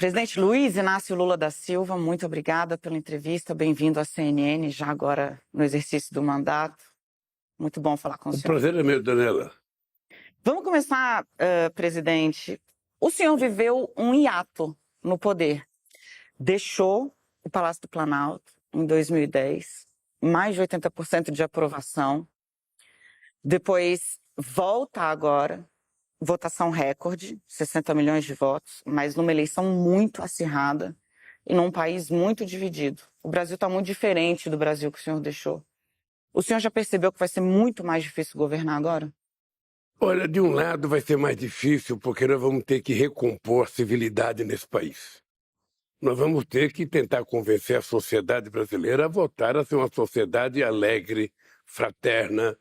Presidente Luiz Inácio Lula da Silva, muito obrigada pela entrevista. Bem-vindo à CNN, já agora no exercício do mandato. Muito bom falar com o senhor. O prazer é meu, Daniela. Vamos começar, presidente. O senhor viveu um hiato no poder. Deixou o Palácio do Planalto em 2010, mais de 80% de aprovação. Depois volta agora, votação recorde, 60 milhões de votos, mas numa eleição muito acirrada e num país muito dividido. O Brasil está muito diferente do Brasil que o senhor deixou. O senhor já percebeu que vai ser muito mais difícil governar agora? Olha, de um lado vai ser mais difícil porque nós vamos ter que recompor a civilidade nesse país. Nós vamos ter que tentar convencer a sociedade brasileira a voltar a ser uma sociedade alegre, fraterna,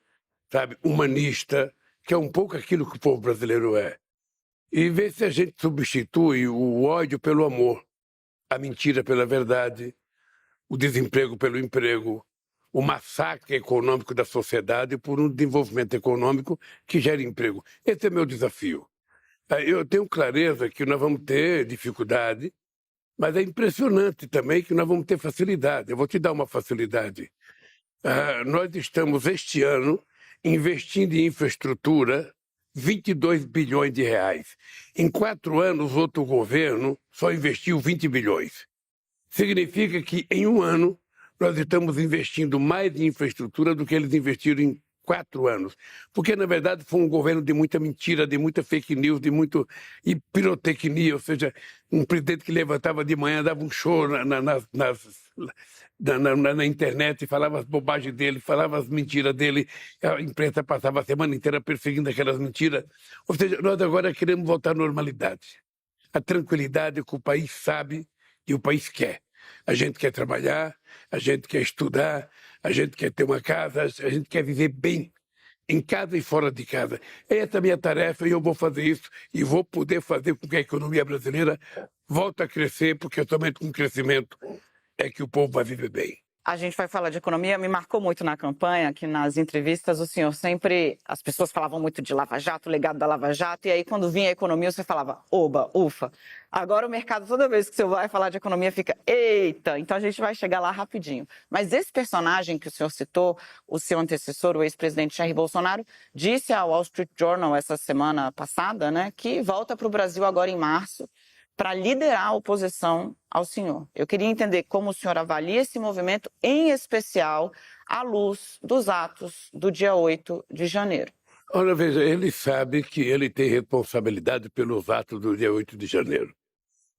sabe, humanista, que é um pouco aquilo que o povo brasileiro é. E ver se a gente substitui o ódio pelo amor, a mentira pela verdade, o desemprego pelo emprego, o massacre econômico da sociedade por um desenvolvimento econômico que gere emprego. Esse é meu desafio. Eu tenho clareza que nós vamos ter dificuldade, mas é impressionante também que nós vamos ter facilidade. Eu vou te dar uma facilidade. Nós estamos, este ano, investindo em infraestrutura 22 bilhões de reais. Em 4 anos, outro governo só investiu 20 bilhões. Significa que, em um ano, nós estamos investindo mais em infraestrutura do que eles investiram em 4 anos. Porque, na verdade, foi um governo de muita mentira, de muita fake news, de muito pirotecnia, ou seja, um presidente que levantava de manhã, dava um show na internet e falava as bobagens dele, falava as mentiras dele, a imprensa passava a semana inteira perseguindo aquelas mentiras. Ou seja, nós agora queremos voltar à normalidade. A tranquilidade que o país sabe e o país quer. A gente quer trabalhar, a gente quer estudar, a gente quer ter uma casa, a gente quer viver bem, em casa e fora de casa. Essa é a minha tarefa e eu vou fazer isso e vou poder fazer com que a economia brasileira volte a crescer, porque somente com crescimento é que o povo vai viver bem. A gente vai falar de economia. Me marcou muito na campanha, que nas entrevistas o senhor sempre... As pessoas falavam muito de Lava Jato, legado da Lava Jato, e aí quando vinha a economia você falava, oba, ufa. Agora o mercado, toda vez que você vai falar de economia, fica, eita. Então a gente vai chegar lá rapidinho. Mas esse personagem que o senhor citou, o seu antecessor, o ex-presidente Jair Bolsonaro, disse ao Wall Street Journal essa semana passada, né, que volta para o Brasil agora em março, para liderar a oposição ao senhor. Eu queria entender como o senhor avalia esse movimento, em especial à luz dos atos do dia 8 de janeiro. Olha, veja, ele sabe que ele tem responsabilidade pelos atos do dia 8 de janeiro.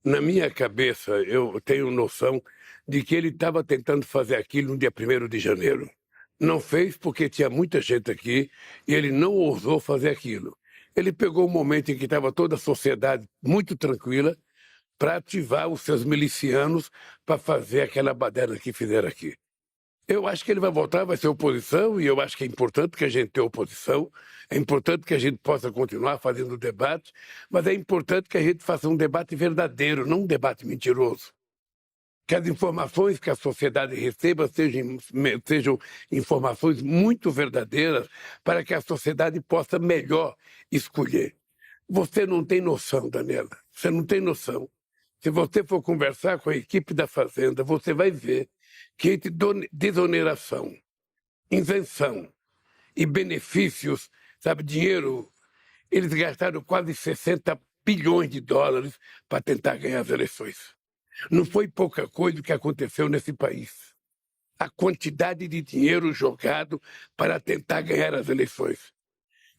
Na minha cabeça, eu tenho noção de que ele estava tentando fazer aquilo no dia 1º de janeiro. Não fez porque tinha muita gente aqui e ele não ousou fazer aquilo. Ele pegou um momento em que estava toda a sociedade muito tranquila para ativar os seus milicianos para fazer aquela baderna que fizeram aqui. Eu acho que ele vai voltar, vai ser oposição, e eu acho que é importante que a gente tenha oposição, é importante que a gente possa continuar fazendo debate, mas é importante que a gente faça um debate verdadeiro, não um debate mentiroso. Que as informações que a sociedade receba sejam informações muito verdadeiras para que a sociedade possa melhor escolher. Você não tem noção, Daniela, você não tem noção. Se você for conversar com a equipe da Fazenda, você vai ver que entre desoneração, isenção e benefícios, sabe, dinheiro, eles gastaram quase 60 bilhões de dólares para tentar ganhar as eleições. Não foi pouca coisa o que aconteceu nesse país. A quantidade de dinheiro jogado para tentar ganhar as eleições.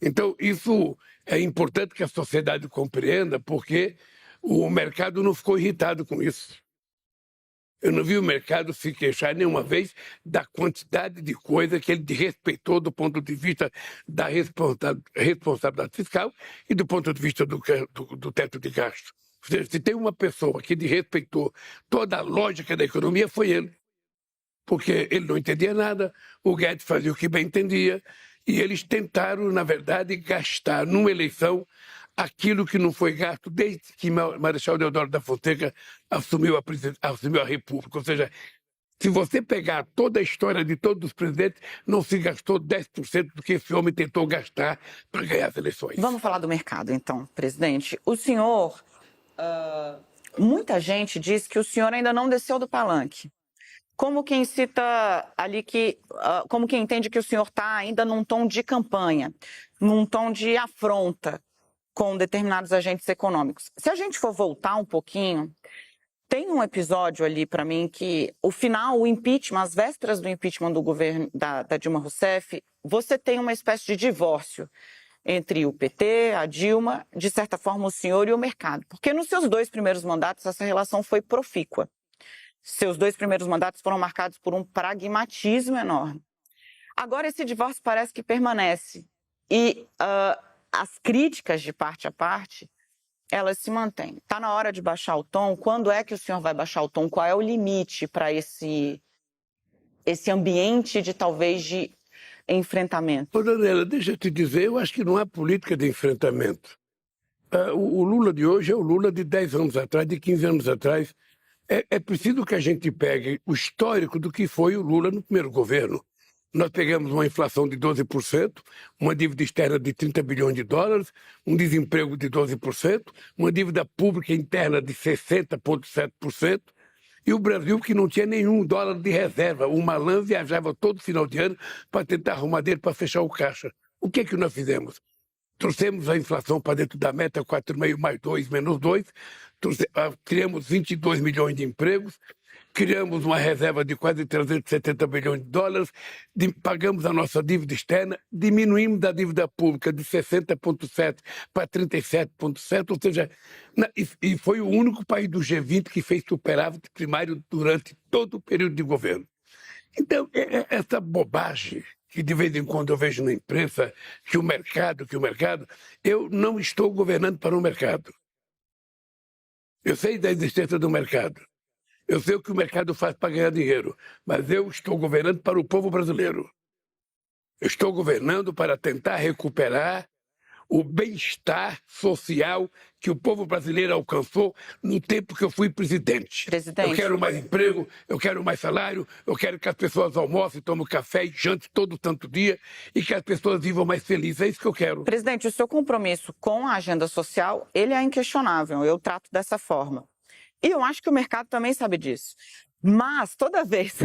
Então, isso é importante que a sociedade compreenda, porque o mercado não ficou irritado com isso. Eu não vi o mercado se queixar nenhuma vez da quantidade de coisa que ele respeitou do ponto de vista da responsabilidade fiscal e do ponto de vista do teto de gasto. Ou seja, se tem uma pessoa que respeitou toda a lógica da economia, foi ele. Porque ele não entendia nada, o Guedes fazia o que bem entendia, e eles tentaram, na verdade, gastar numa eleição aquilo que não foi gasto desde que Marechal Deodoro da Fonseca assumiu a República. Ou seja, se você pegar toda a história de todos os presidentes, não se gastou 10% do que esse homem tentou gastar para ganhar as eleições. Vamos falar do mercado, então, presidente. O senhor muita gente diz que o senhor ainda não desceu do palanque. Como quem cita ali como quem entende que o senhor está ainda num tom de campanha, num tom de afronta com determinados agentes econômicos. Se a gente for voltar um pouquinho, tem um episódio ali para mim que o impeachment, as vésperas do impeachment do governo da Dilma Rousseff, você tem uma espécie de divórcio entre o PT, a Dilma, de certa forma o senhor e o mercado. Porque nos seus 2 primeiros mandatos essa relação foi profícua. Seus 2 primeiros mandatos foram marcados por um pragmatismo enorme. Agora esse divórcio parece que permanece e as críticas de parte a parte, elas se mantêm. Está na hora de baixar o tom? Quando é que o senhor vai baixar o tom? Qual é o limite para esse ambiente de talvez de enfrentamento? Ô, Daniela, deixa eu te dizer, eu acho que não há política de enfrentamento. O Lula de hoje é o Lula de 10 anos atrás, de 15 anos atrás. É preciso que a gente pegue o histórico do que foi o Lula no primeiro governo. Nós pegamos uma inflação de 12%, uma dívida externa de 30 bilhões de dólares, um desemprego de 12%, uma dívida pública interna de 60,7%, e o Brasil que não tinha nenhum dólar de reserva. O malandro viajava todo final de ano para tentar arrumar dinheiro para fechar o caixa. O que é que nós fizemos? Trouxemos a inflação para dentro da meta, 4,5 mais 2 menos 2, criamos 22 milhões de empregos, criamos uma reserva de quase 370 bilhões de dólares, pagamos a nossa dívida externa, diminuímos a dívida pública de 60,7 para 37,7, ou seja, e foi o único país do G20 que fez superávit primário durante todo o período de governo. Então, essa bobagem que de vez em quando eu vejo na imprensa, que o mercado, eu não estou governando para o mercado. Eu sei da existência do mercado. Eu sei o que o mercado faz para ganhar dinheiro, mas eu estou governando para o povo brasileiro. Eu estou governando para tentar recuperar o bem-estar social que o povo brasileiro alcançou no tempo que eu fui presidente. Eu quero mais emprego, eu quero mais salário, eu quero que as pessoas almocem, tomem café e jantem todo santo dia e que as pessoas vivam mais felizes. É isso que eu quero. Presidente, o seu compromisso com a agenda social, ele é inquestionável. Eu trato dessa forma. E eu acho que o mercado também sabe disso. Mas toda vez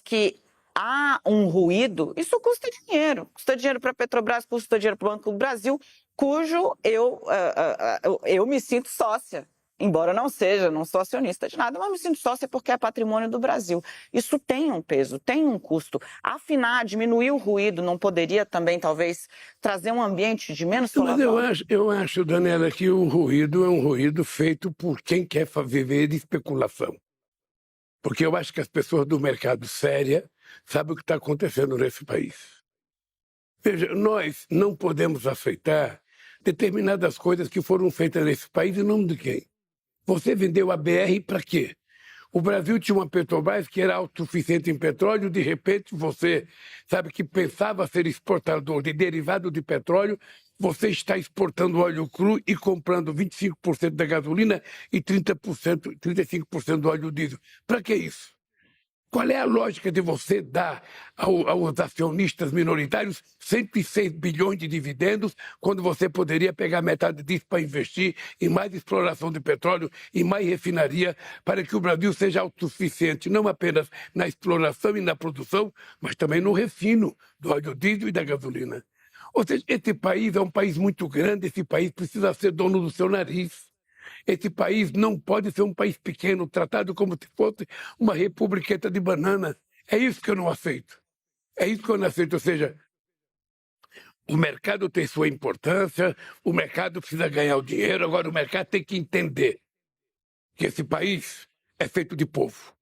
que há um ruído, isso custa dinheiro. Custa dinheiro para a Petrobras, custa dinheiro para o Banco do Brasil, cujo eu me sinto sócia. Embora não sou acionista de nada, mas me sinto sócia porque é patrimônio do Brasil. Isso tem um peso, tem um custo. Afinar, diminuir o ruído, não poderia também, talvez, trazer um ambiente de menos falatório? Mas eu acho, Daniela, que o ruído é um ruído feito por quem quer viver de especulação. Porque eu acho que as pessoas do mercado séria sabem o que está acontecendo nesse país. Veja, nós não podemos aceitar determinadas coisas que foram feitas nesse país em nome de quem? Você vendeu a BR para quê? O Brasil tinha uma Petrobras que era autossuficiente em petróleo, de repente você sabe que pensava ser exportador de derivado de petróleo, você está exportando óleo cru e comprando 25% da gasolina e 35% do óleo diesel. Para que isso? Qual é a lógica de você dar aos acionistas minoritários 106 bilhões de dividendos quando você poderia pegar metade disso para investir em mais exploração de petróleo e mais refinaria para que o Brasil seja autossuficiente, não apenas na exploração e na produção, mas também no refino do óleo diesel e da gasolina? Ou seja, esse país é um país muito grande, esse país precisa ser dono do seu nariz. Esse país não pode ser um país pequeno, tratado como se fosse uma republiqueta de banana. É isso que eu não aceito. É isso que eu não aceito. Ou seja, o mercado tem sua importância, o mercado precisa ganhar o dinheiro, agora o mercado tem que entender que esse país é feito de povo.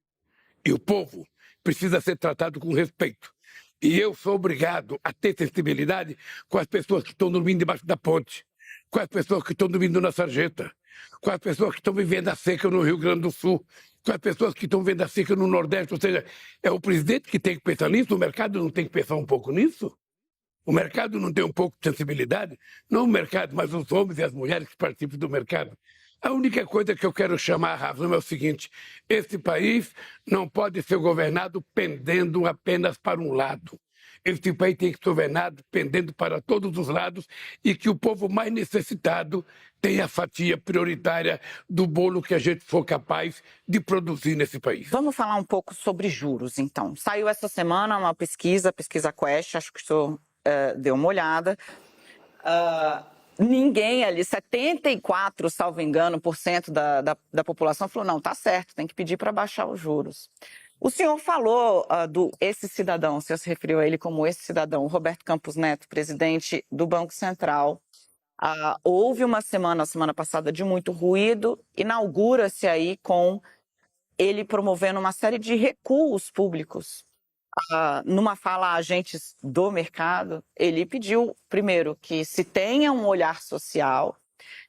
E o povo precisa ser tratado com respeito. E eu sou obrigado a ter sensibilidade com as pessoas que estão dormindo debaixo da ponte, com as pessoas que estão dormindo na sarjeta, com as pessoas que estão vivendo a seca no Rio Grande do Sul, com as pessoas que estão vivendo a seca no Nordeste. Ou seja, é o presidente que tem que pensar nisso, o mercado não tem que pensar um pouco nisso? O mercado não tem um pouco de sensibilidade? Não o mercado, mas os homens e as mulheres que participam do mercado. A única coisa que eu quero chamar a razão é o seguinte: esse país não pode ser governado pendendo apenas para um lado. Esse país tem que ser governado pendendo para todos os lados e que o povo mais necessitado tenha a fatia prioritária do bolo que a gente for capaz de produzir nesse país. Vamos falar um pouco sobre juros, então. Saiu essa semana uma pesquisa Quest, acho que o senhor deu uma olhada. Ninguém ali, 74, salvo engano, por cento da população falou, não, tá certo, tem que pedir para baixar os juros. O senhor falou esse cidadão, o senhor se referiu a ele como esse cidadão, Roberto Campos Neto, presidente do Banco Central. Houve uma semana passada, de muito ruído, inaugura-se aí com ele promovendo uma série de recuos públicos. Numa fala a agentes do mercado, ele pediu, primeiro, que se tenha um olhar social,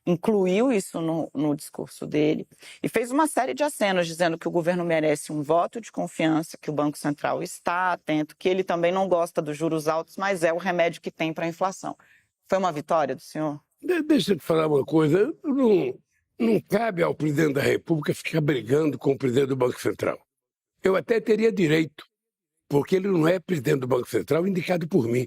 incluiu isso no discurso dele, e fez uma série de acenos dizendo que o governo merece um voto de confiança, que o Banco Central está atento, que ele também não gosta dos juros altos, mas é o remédio que tem para a inflação. Foi uma vitória do senhor? Deixa eu te falar uma coisa, não cabe ao presidente da República ficar brigando com o presidente do Banco Central. Eu até teria direito, porque ele não é presidente do Banco Central indicado por mim.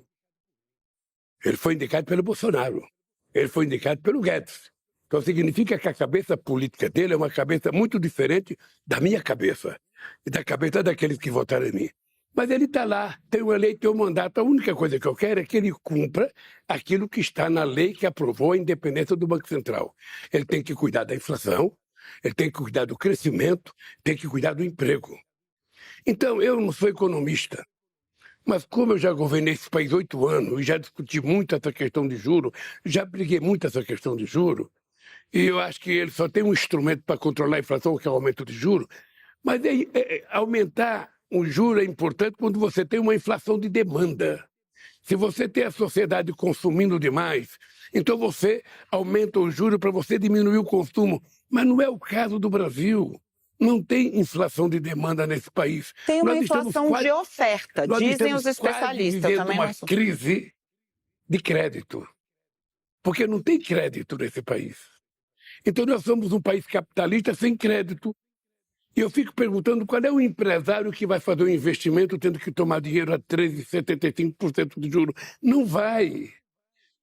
Ele foi indicado pelo Bolsonaro. Ele foi indicado pelo Guedes. Então significa que a cabeça política dele é uma cabeça muito diferente da minha cabeça e da cabeça daqueles que votaram em mim. Mas ele está lá, tem uma lei, tem um mandato. A única coisa que eu quero é que ele cumpra aquilo que está na lei que aprovou a independência do Banco Central. Ele tem que cuidar da inflação, ele tem que cuidar do crescimento, tem que cuidar do emprego. Então, eu não sou economista, mas como eu já governei esse país 8 anos e já discuti muito essa questão de juro, já briguei muito essa questão de juro, e eu acho que ele só tem um instrumento para controlar a inflação, que é o aumento de juro, mas aumentar o juro é importante quando você tem uma inflação de demanda. Se você tem a sociedade consumindo demais, então você aumenta o juro para você diminuir o consumo, mas não é o caso do Brasil. Não tem inflação de demanda nesse país. Tem uma inflação de oferta, dizem os especialistas. Também uma crise de crédito, porque não tem crédito nesse país. Então nós somos um país capitalista sem crédito. E eu fico perguntando qual é o empresário que vai fazer um investimento tendo que tomar dinheiro a 13,75% de juros. Não vai.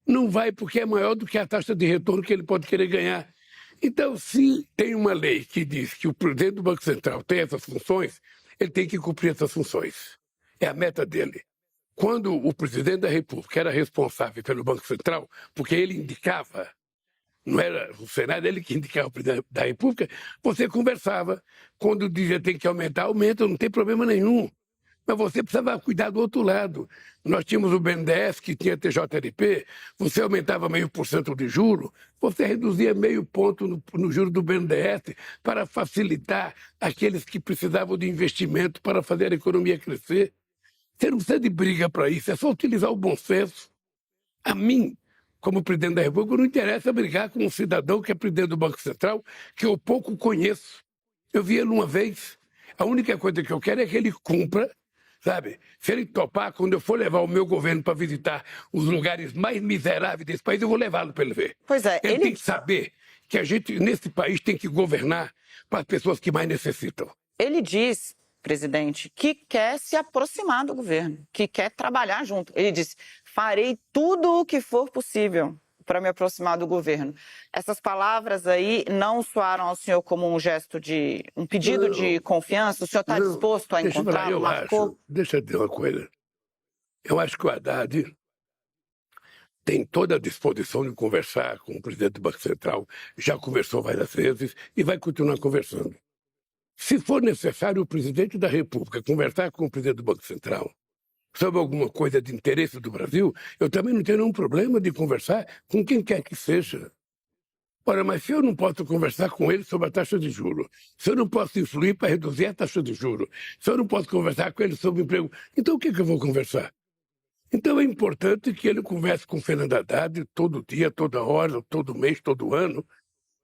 Não vai, porque é maior do que a taxa de retorno que ele pode querer ganhar. Então, se tem uma lei que diz que o presidente do Banco Central tem essas funções, ele tem que cumprir essas funções. É a meta dele. Quando o presidente da República era responsável pelo Banco Central, porque ele indicava, não era o Senado, ele que indicava o presidente da República, você conversava. Quando dizia tem que aumentar, aumenta, não tem problema nenhum. Mas você precisava cuidar do outro lado. Nós tínhamos o BNDES, que tinha TJLP, você aumentava 0,5% de juro, você reduzia 0,5 ponto no juro do BNDES para facilitar aqueles que precisavam de investimento para fazer a economia crescer. Você não precisa de briga para isso, é só utilizar o bom senso. A mim, como presidente da República, não interessa brigar com um cidadão que é presidente do Banco Central, que eu pouco conheço. Eu vi ele uma vez. A única coisa que eu quero é que ele cumpra. Sabe? Se ele topar, quando eu for levar o meu governo para visitar os lugares mais miseráveis desse país, eu vou levá-lo para ele ver. Pois é, ele tem que saber que a gente, nesse país, tem que governar para as pessoas que mais necessitam. Ele diz, presidente, que quer se aproximar do governo, que quer trabalhar junto. Ele disse, farei tudo o que for possível para me aproximar do governo. Essas palavras aí não soaram ao senhor como um gesto de, um pedido de confiança? O senhor está disposto a encontrá-lo? Deixa eu dizer uma coisa. Eu acho que o Haddad tem toda a disposição de conversar com o presidente do Banco Central, já conversou várias vezes e vai continuar conversando. Se for necessário o presidente da República conversar com o presidente do Banco Central sobre alguma coisa de interesse do Brasil, eu também não tenho nenhum problema de conversar com quem quer que seja. Ora, mas se eu não posso conversar com ele sobre a taxa de juros, se eu não posso influir para reduzir a taxa de juros, se eu não posso conversar com ele sobre o emprego, então o que eu vou conversar? Então é importante que ele converse com o Fernando Haddad todo dia, toda hora, todo mês, todo ano,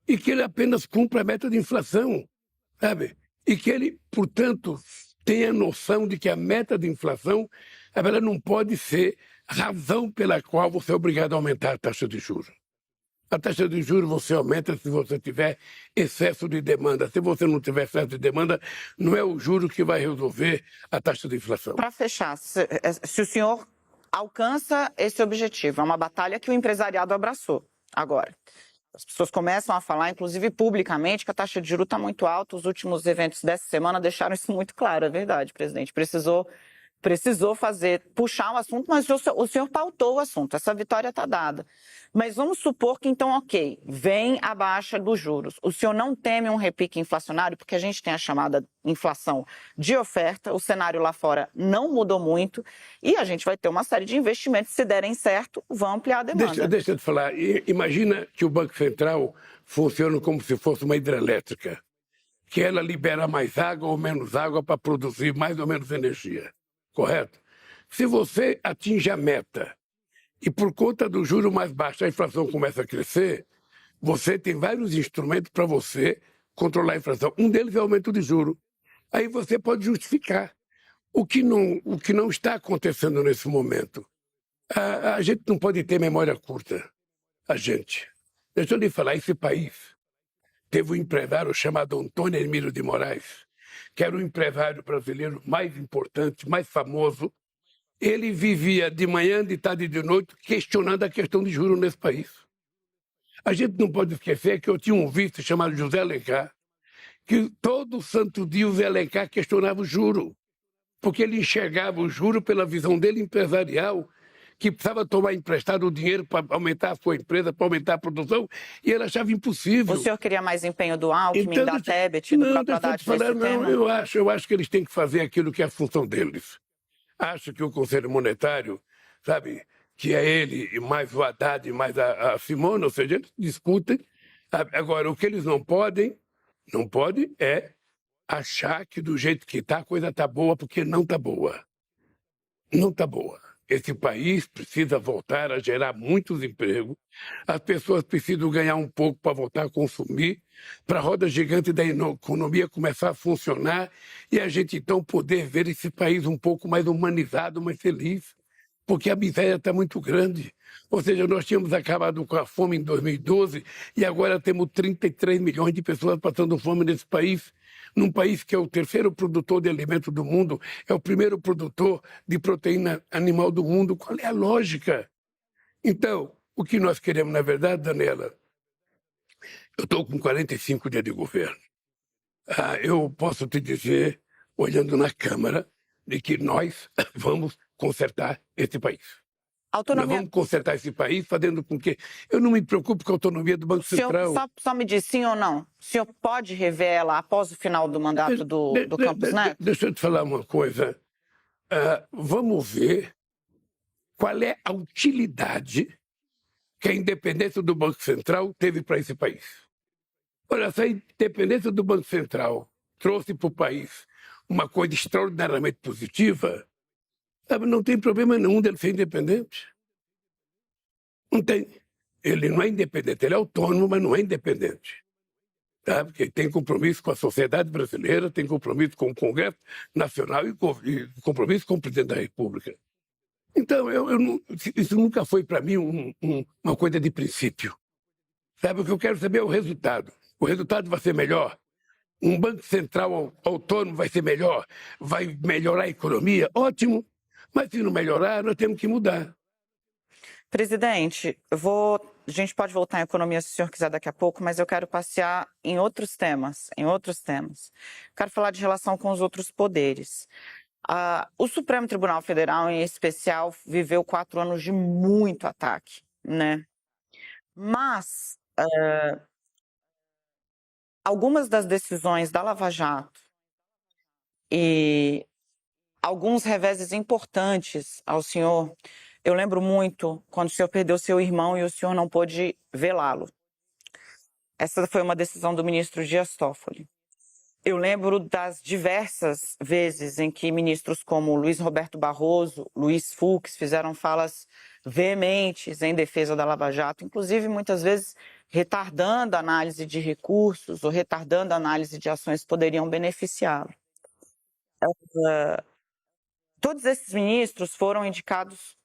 e que ele apenas cumpra a meta de inflação, sabe? E que ele, portanto, tenha noção de que a meta de inflação ela não pode ser razão pela qual você é obrigado a aumentar a taxa de juros. A taxa de juros você aumenta se você tiver excesso de demanda. Se você não tiver excesso de demanda, não é o juro que vai resolver a taxa de inflação. Para fechar, se o senhor alcança esse objetivo, é uma batalha que o empresariado abraçou agora. As pessoas começam a falar, inclusive publicamente, que a taxa de juros está muito alta. Os últimos eventos dessa semana deixaram isso muito claro, é verdade, presidente. Precisou puxar o assunto, mas o senhor pautou o assunto, essa vitória está dada. Mas vamos supor que, então, ok, vem a baixa dos juros. O senhor não teme um repique inflacionário, porque a gente tem a chamada inflação de oferta, o cenário lá fora não mudou muito, e a gente vai ter uma série de investimentos, se derem certo, vão ampliar a demanda. Deixa eu te falar, imagina que o Banco Central funciona como se fosse uma hidrelétrica, que ela libera mais água ou menos água para produzir mais ou menos energia. Correto? Se você atinge a meta e por conta do juro mais baixo a inflação começa a crescer, você tem vários instrumentos para você controlar a inflação. Um deles é o aumento de juro. Aí você pode justificar. O que não está acontecendo nesse momento. A gente não pode ter memória curta. A gente. Deixa eu lhe falar, esse país teve um empresário chamado Antônio Hermílio de Moraes, que era o empresário brasileiro mais importante, mais famoso. Ele vivia de manhã, de tarde e de noite questionando a questão de juros nesse país. A gente não pode esquecer que eu tinha um vice chamado José Alencar, que todo santo dia o José Alencar questionava o juro, porque ele enxergava o juro pela visão dele empresarial, que precisava tomar emprestado o dinheiro para aumentar a sua empresa, para aumentar a produção, e ele achava impossível. O senhor queria mais empenho do Alckmin, da Tebet, do próprio Haddad nesse tema? Eu acho que eles têm que fazer aquilo que é a função deles. Acho que o Conselho Monetário, sabe, que é ele, e mais o Haddad, e mais a Simone, ou seja, eles discutem. Agora, o que eles não podem é achar que do jeito que está, a coisa está boa, porque não está boa. Não está boa. Esse país precisa voltar a gerar muitos empregos, as pessoas precisam ganhar um pouco para voltar a consumir, para a roda gigante da economia começar a funcionar e a gente então poder ver esse país um pouco mais humanizado, mais feliz, porque a miséria está muito grande. Ou seja, nós tínhamos acabado com a fome em 2012 e agora temos 33 milhões de pessoas passando fome nesse país. Num país que é o terceiro produtor de alimento do mundo, é o primeiro produtor de proteína animal do mundo. Qual é a lógica? Então, o que nós queremos, na verdade, Daniela, eu estou com 45 dias de governo. Eu posso te dizer, olhando na Câmara, de que nós vamos consertar esse país. Nós vamos consertar esse país fazendo com que... Eu não me preocupo com a autonomia do Banco Central. Só me diz sim ou não. O senhor pode rever ela após o final do mandato do Campos Neto? Deixa eu te falar uma coisa. Vamos ver qual é a utilidade que a independência do Banco Central teve para esse país. Olha, se a independência do Banco Central trouxe para o país uma coisa extraordinariamente positiva, não tem problema nenhum dele ser independente. Não tem. Ele não é independente, ele é autônomo, mas não é independente. Tá? Porque ele tem compromisso com a sociedade brasileira, tem compromisso com o Congresso Nacional e compromisso com o presidente da República. Então, isso nunca foi para mim uma coisa de princípio. Sabe, o que eu quero saber é o resultado. O resultado vai ser melhor? Um banco central autônomo vai ser melhor? Vai melhorar a economia? Ótimo. Mas se não melhorar, nós temos que mudar. Presidente, a gente pode voltar em economia se o senhor quiser daqui a pouco, mas eu quero passear em outros temas. Quero falar de relação com os outros poderes. O Supremo Tribunal Federal, em especial, viveu 4 anos de muito ataque, né? Mas algumas das decisões da Lava Jato e alguns reveses importantes ao senhor, eu lembro muito quando o senhor perdeu seu irmão e o senhor não pôde velá-lo. Essa foi uma decisão do ministro Dias Toffoli. Eu lembro das diversas vezes em que ministros como Luiz Roberto Barroso, Luiz Fux fizeram falas veementes em defesa da Lava Jato, inclusive muitas vezes retardando a análise de recursos ou retardando a análise de ações que poderiam beneficiá-lo. Todos esses ministros foram indicados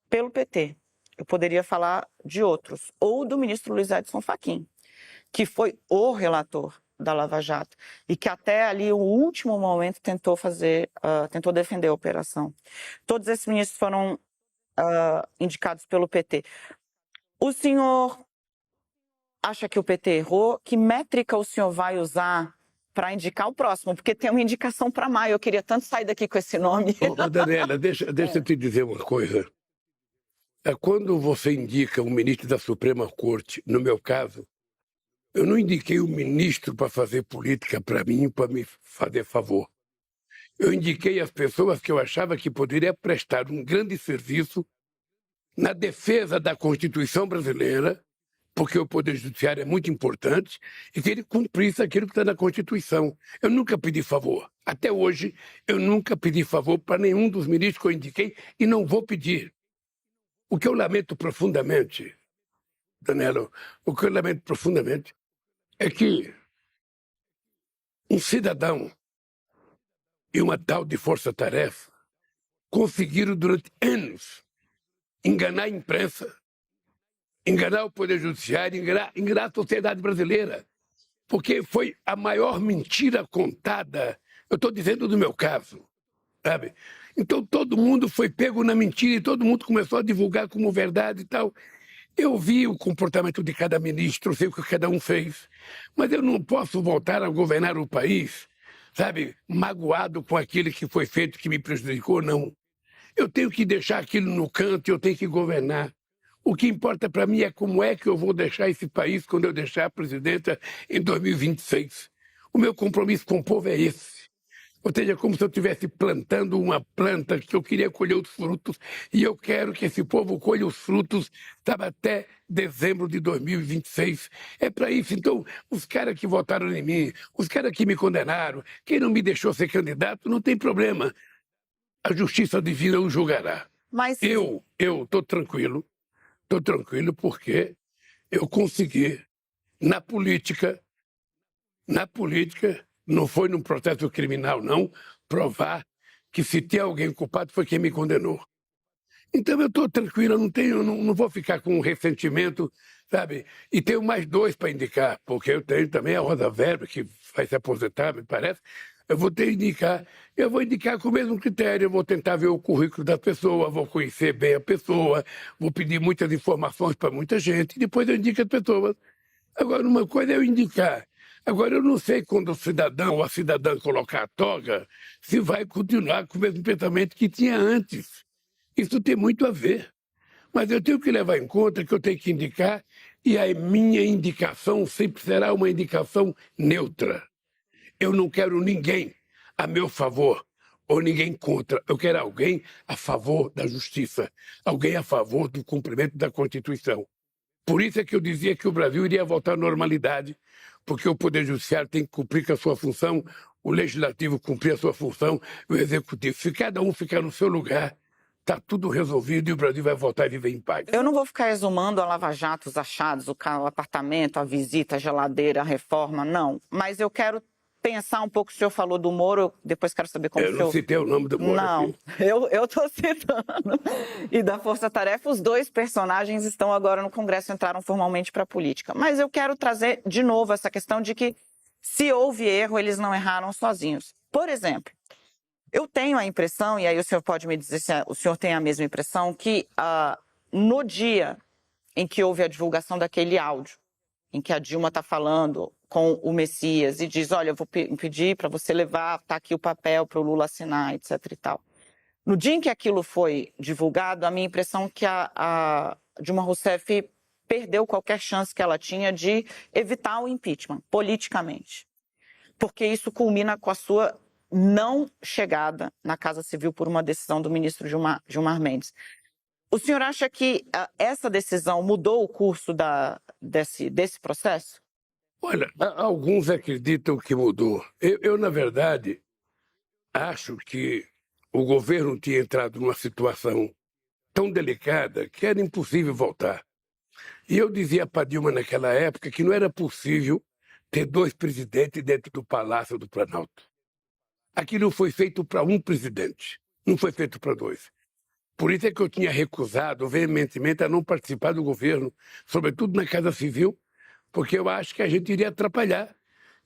pelo PT. eu poderia falar de outros, ou do ministro Luiz Edson Fachin, que foi o relator da Lava Jato e que até ali o último momento tentou defender a operação. Todos esses ministros foram indicados pelo PT. O senhor acha que o PT errou? Que métrica o senhor vai usar para indicar o próximo? Porque tem uma indicação para maio. Eu queria tanto sair daqui com esse nome. Ô, Daniela, deixa eu te dizer uma coisa. Quando você indica um ministro da Suprema Corte, no meu caso, eu não indiquei o ministro para fazer política para mim, para me fazer favor. Eu indiquei as pessoas que eu achava que poderia prestar um grande serviço na defesa da Constituição brasileira, porque o Poder Judiciário é muito importante, e que ele cumprisse aquilo que está na Constituição. Eu nunca pedi favor. Até hoje, eu nunca pedi favor para nenhum dos ministros que eu indiquei e não vou pedir. O que eu lamento profundamente, Danilo, o que eu lamento profundamente é que um cidadão e uma tal de força-tarefa conseguiram durante anos enganar a imprensa, enganar o Poder Judiciário, enganar a sociedade brasileira, porque foi a maior mentira contada. Eu estou dizendo do meu caso, sabe? Então todo mundo foi pego na mentira e todo mundo começou a divulgar como verdade e tal. Eu vi o comportamento de cada ministro, sei o que cada um fez, mas eu não posso voltar a governar o país, sabe, magoado com aquilo que foi feito que me prejudicou, não. Eu tenho que deixar aquilo no canto e eu tenho que governar. O que importa para mim é como é que eu vou deixar esse país quando eu deixar a presidenta em 2026. O meu compromisso com o povo é esse. Ou seja, como se eu estivesse plantando uma planta que eu queria colher os frutos e eu quero que esse povo colha os frutos, sabe, até dezembro de 2026. É para isso. Então, os caras que votaram em mim, os caras que me condenaram, quem não me deixou ser candidato, não tem problema. A justiça divina o julgará. Mas Eu estou tranquilo porque eu consegui, na política, não foi num processo criminal, não, provar que se tem alguém culpado foi quem me condenou. Então eu estou tranquilo, eu não vou ficar com ressentimento, sabe? E tenho mais dois para indicar, porque eu tenho também a Rosa Weber, que vai se aposentar, me parece. Eu vou indicar com o mesmo critério, eu vou tentar ver o currículo da pessoa, vou conhecer bem a pessoa, vou pedir muitas informações para muita gente, e depois eu indico as pessoas. Agora, uma coisa é eu indicar. Agora, eu não sei quando o cidadão ou a cidadã colocar a toga, se vai continuar com o mesmo pensamento que tinha antes. Isso tem muito a ver. Mas eu tenho que levar em conta que eu tenho que indicar, e a minha indicação sempre será uma indicação neutra. Eu não quero ninguém a meu favor ou ninguém contra. Eu quero alguém a favor da justiça, alguém a favor do cumprimento da Constituição. Por isso é que eu dizia que o Brasil iria voltar à normalidade, porque o Poder Judiciário tem que cumprir com a sua função, o Legislativo cumprir a sua função, o Executivo. Se cada um ficar no seu lugar, está tudo resolvido e o Brasil vai voltar a viver em paz. Eu não vou ficar exumando a Lava Jato, os achados, o apartamento, a visita, a geladeira, a reforma, não. Mas eu quero pensar um pouco, o senhor falou do Moro, depois quero saber como o senhor... Eu não citei o nome do Moro. Não, aqui. eu estou citando. E da Força Tarefa, os dois personagens estão agora no Congresso, entraram formalmente para a política. Mas eu quero trazer de novo essa questão de que, se houve erro, eles não erraram sozinhos. Por exemplo, eu tenho a impressão, e aí o senhor pode me dizer se o senhor tem a mesma impressão, que no dia em que houve a divulgação daquele áudio, em que a Dilma está falando com o Messias e diz, olha, eu vou pedir para você levar, tá aqui o papel para o Lula assinar, etc e tal. No dia em que aquilo foi divulgado, a minha impressão é que a Dilma Rousseff perdeu qualquer chance que ela tinha de evitar o impeachment, politicamente. Porque isso culmina com a sua não chegada na Casa Civil por uma decisão do ministro Gilmar Mendes. O senhor acha que essa decisão mudou o curso desse processo? Olha, alguns acreditam que mudou. Eu, na verdade, acho que o governo tinha entrado numa situação tão delicada que era impossível voltar. E eu dizia para Dilma naquela época que não era possível ter dois presidentes dentro do Palácio do Planalto. Aquilo foi feito para um presidente, não foi feito para dois. Por isso é que eu tinha recusado veementemente a não participar do governo, sobretudo na Casa Civil, porque eu acho que a gente iria atrapalhar.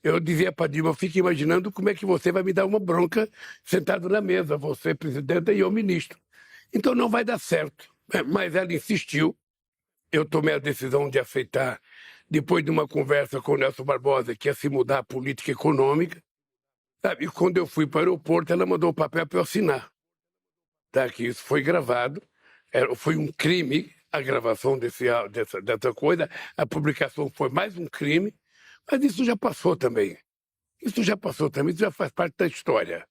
Eu dizia para Dilma, eu fico imaginando como é que você vai me dar uma bronca sentado na mesa, você presidenta e eu ministro. Então não vai dar certo. Mas ela insistiu, eu tomei a decisão de aceitar, depois de uma conversa com o Nelson Barbosa, que ia se mudar a política econômica. Sabe? E quando eu fui para o aeroporto, ela mandou o papel para eu assinar. Tá? Que isso foi gravado, foi um crime a gravação dessa coisa, a publicação foi mais um crime, mas isso já passou também. Isso já passou também, isso já faz parte da história.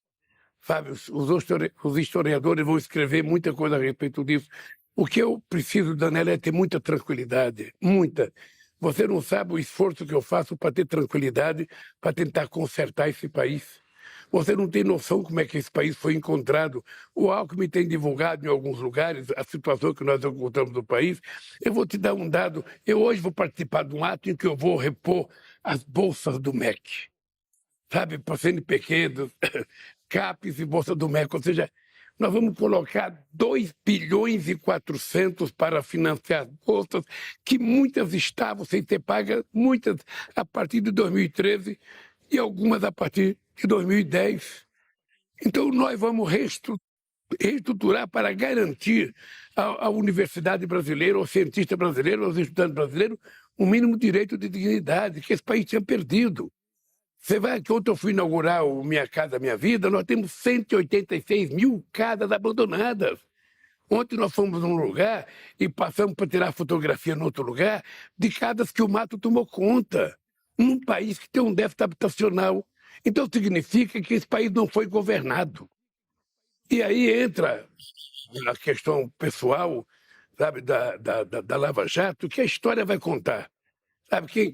Sabe, os historiadores vão escrever muita coisa a respeito disso. O que eu preciso, Daniela, é ter muita tranquilidade, muita. Você não sabe o esforço que eu faço para ter tranquilidade, para tentar consertar esse país. Você não tem noção como é que esse país foi encontrado. O Alckmin tem divulgado em alguns lugares a situação que nós encontramos no país. Eu vou te dar um dado. Eu hoje vou participar de um ato em que eu vou repor as bolsas do MEC. Sabe, para CNPq, CAPES e Bolsa do MEC. Ou seja, nós vamos colocar 2 bilhões e 400 para financiar bolsas que muitas estavam sem ter pagas, muitas a partir de 2013 e algumas a partir de 2010. Então, nós vamos reestruturar para garantir à universidade brasileira, ao cientista brasileiro, aos estudantes brasileiros, o mínimo direito de dignidade que esse país tinha perdido. Você vai que ontem eu fui inaugurar o Minha Casa Minha Vida, nós temos 186 mil casas abandonadas. Ontem nós fomos num lugar e passamos para tirar fotografia em outro lugar de casas que o mato tomou conta. Num país que tem um déficit habitacional. Então significa que esse país não foi governado. E aí entra a questão pessoal, sabe, da Lava Jato, que a história vai contar. Sabe,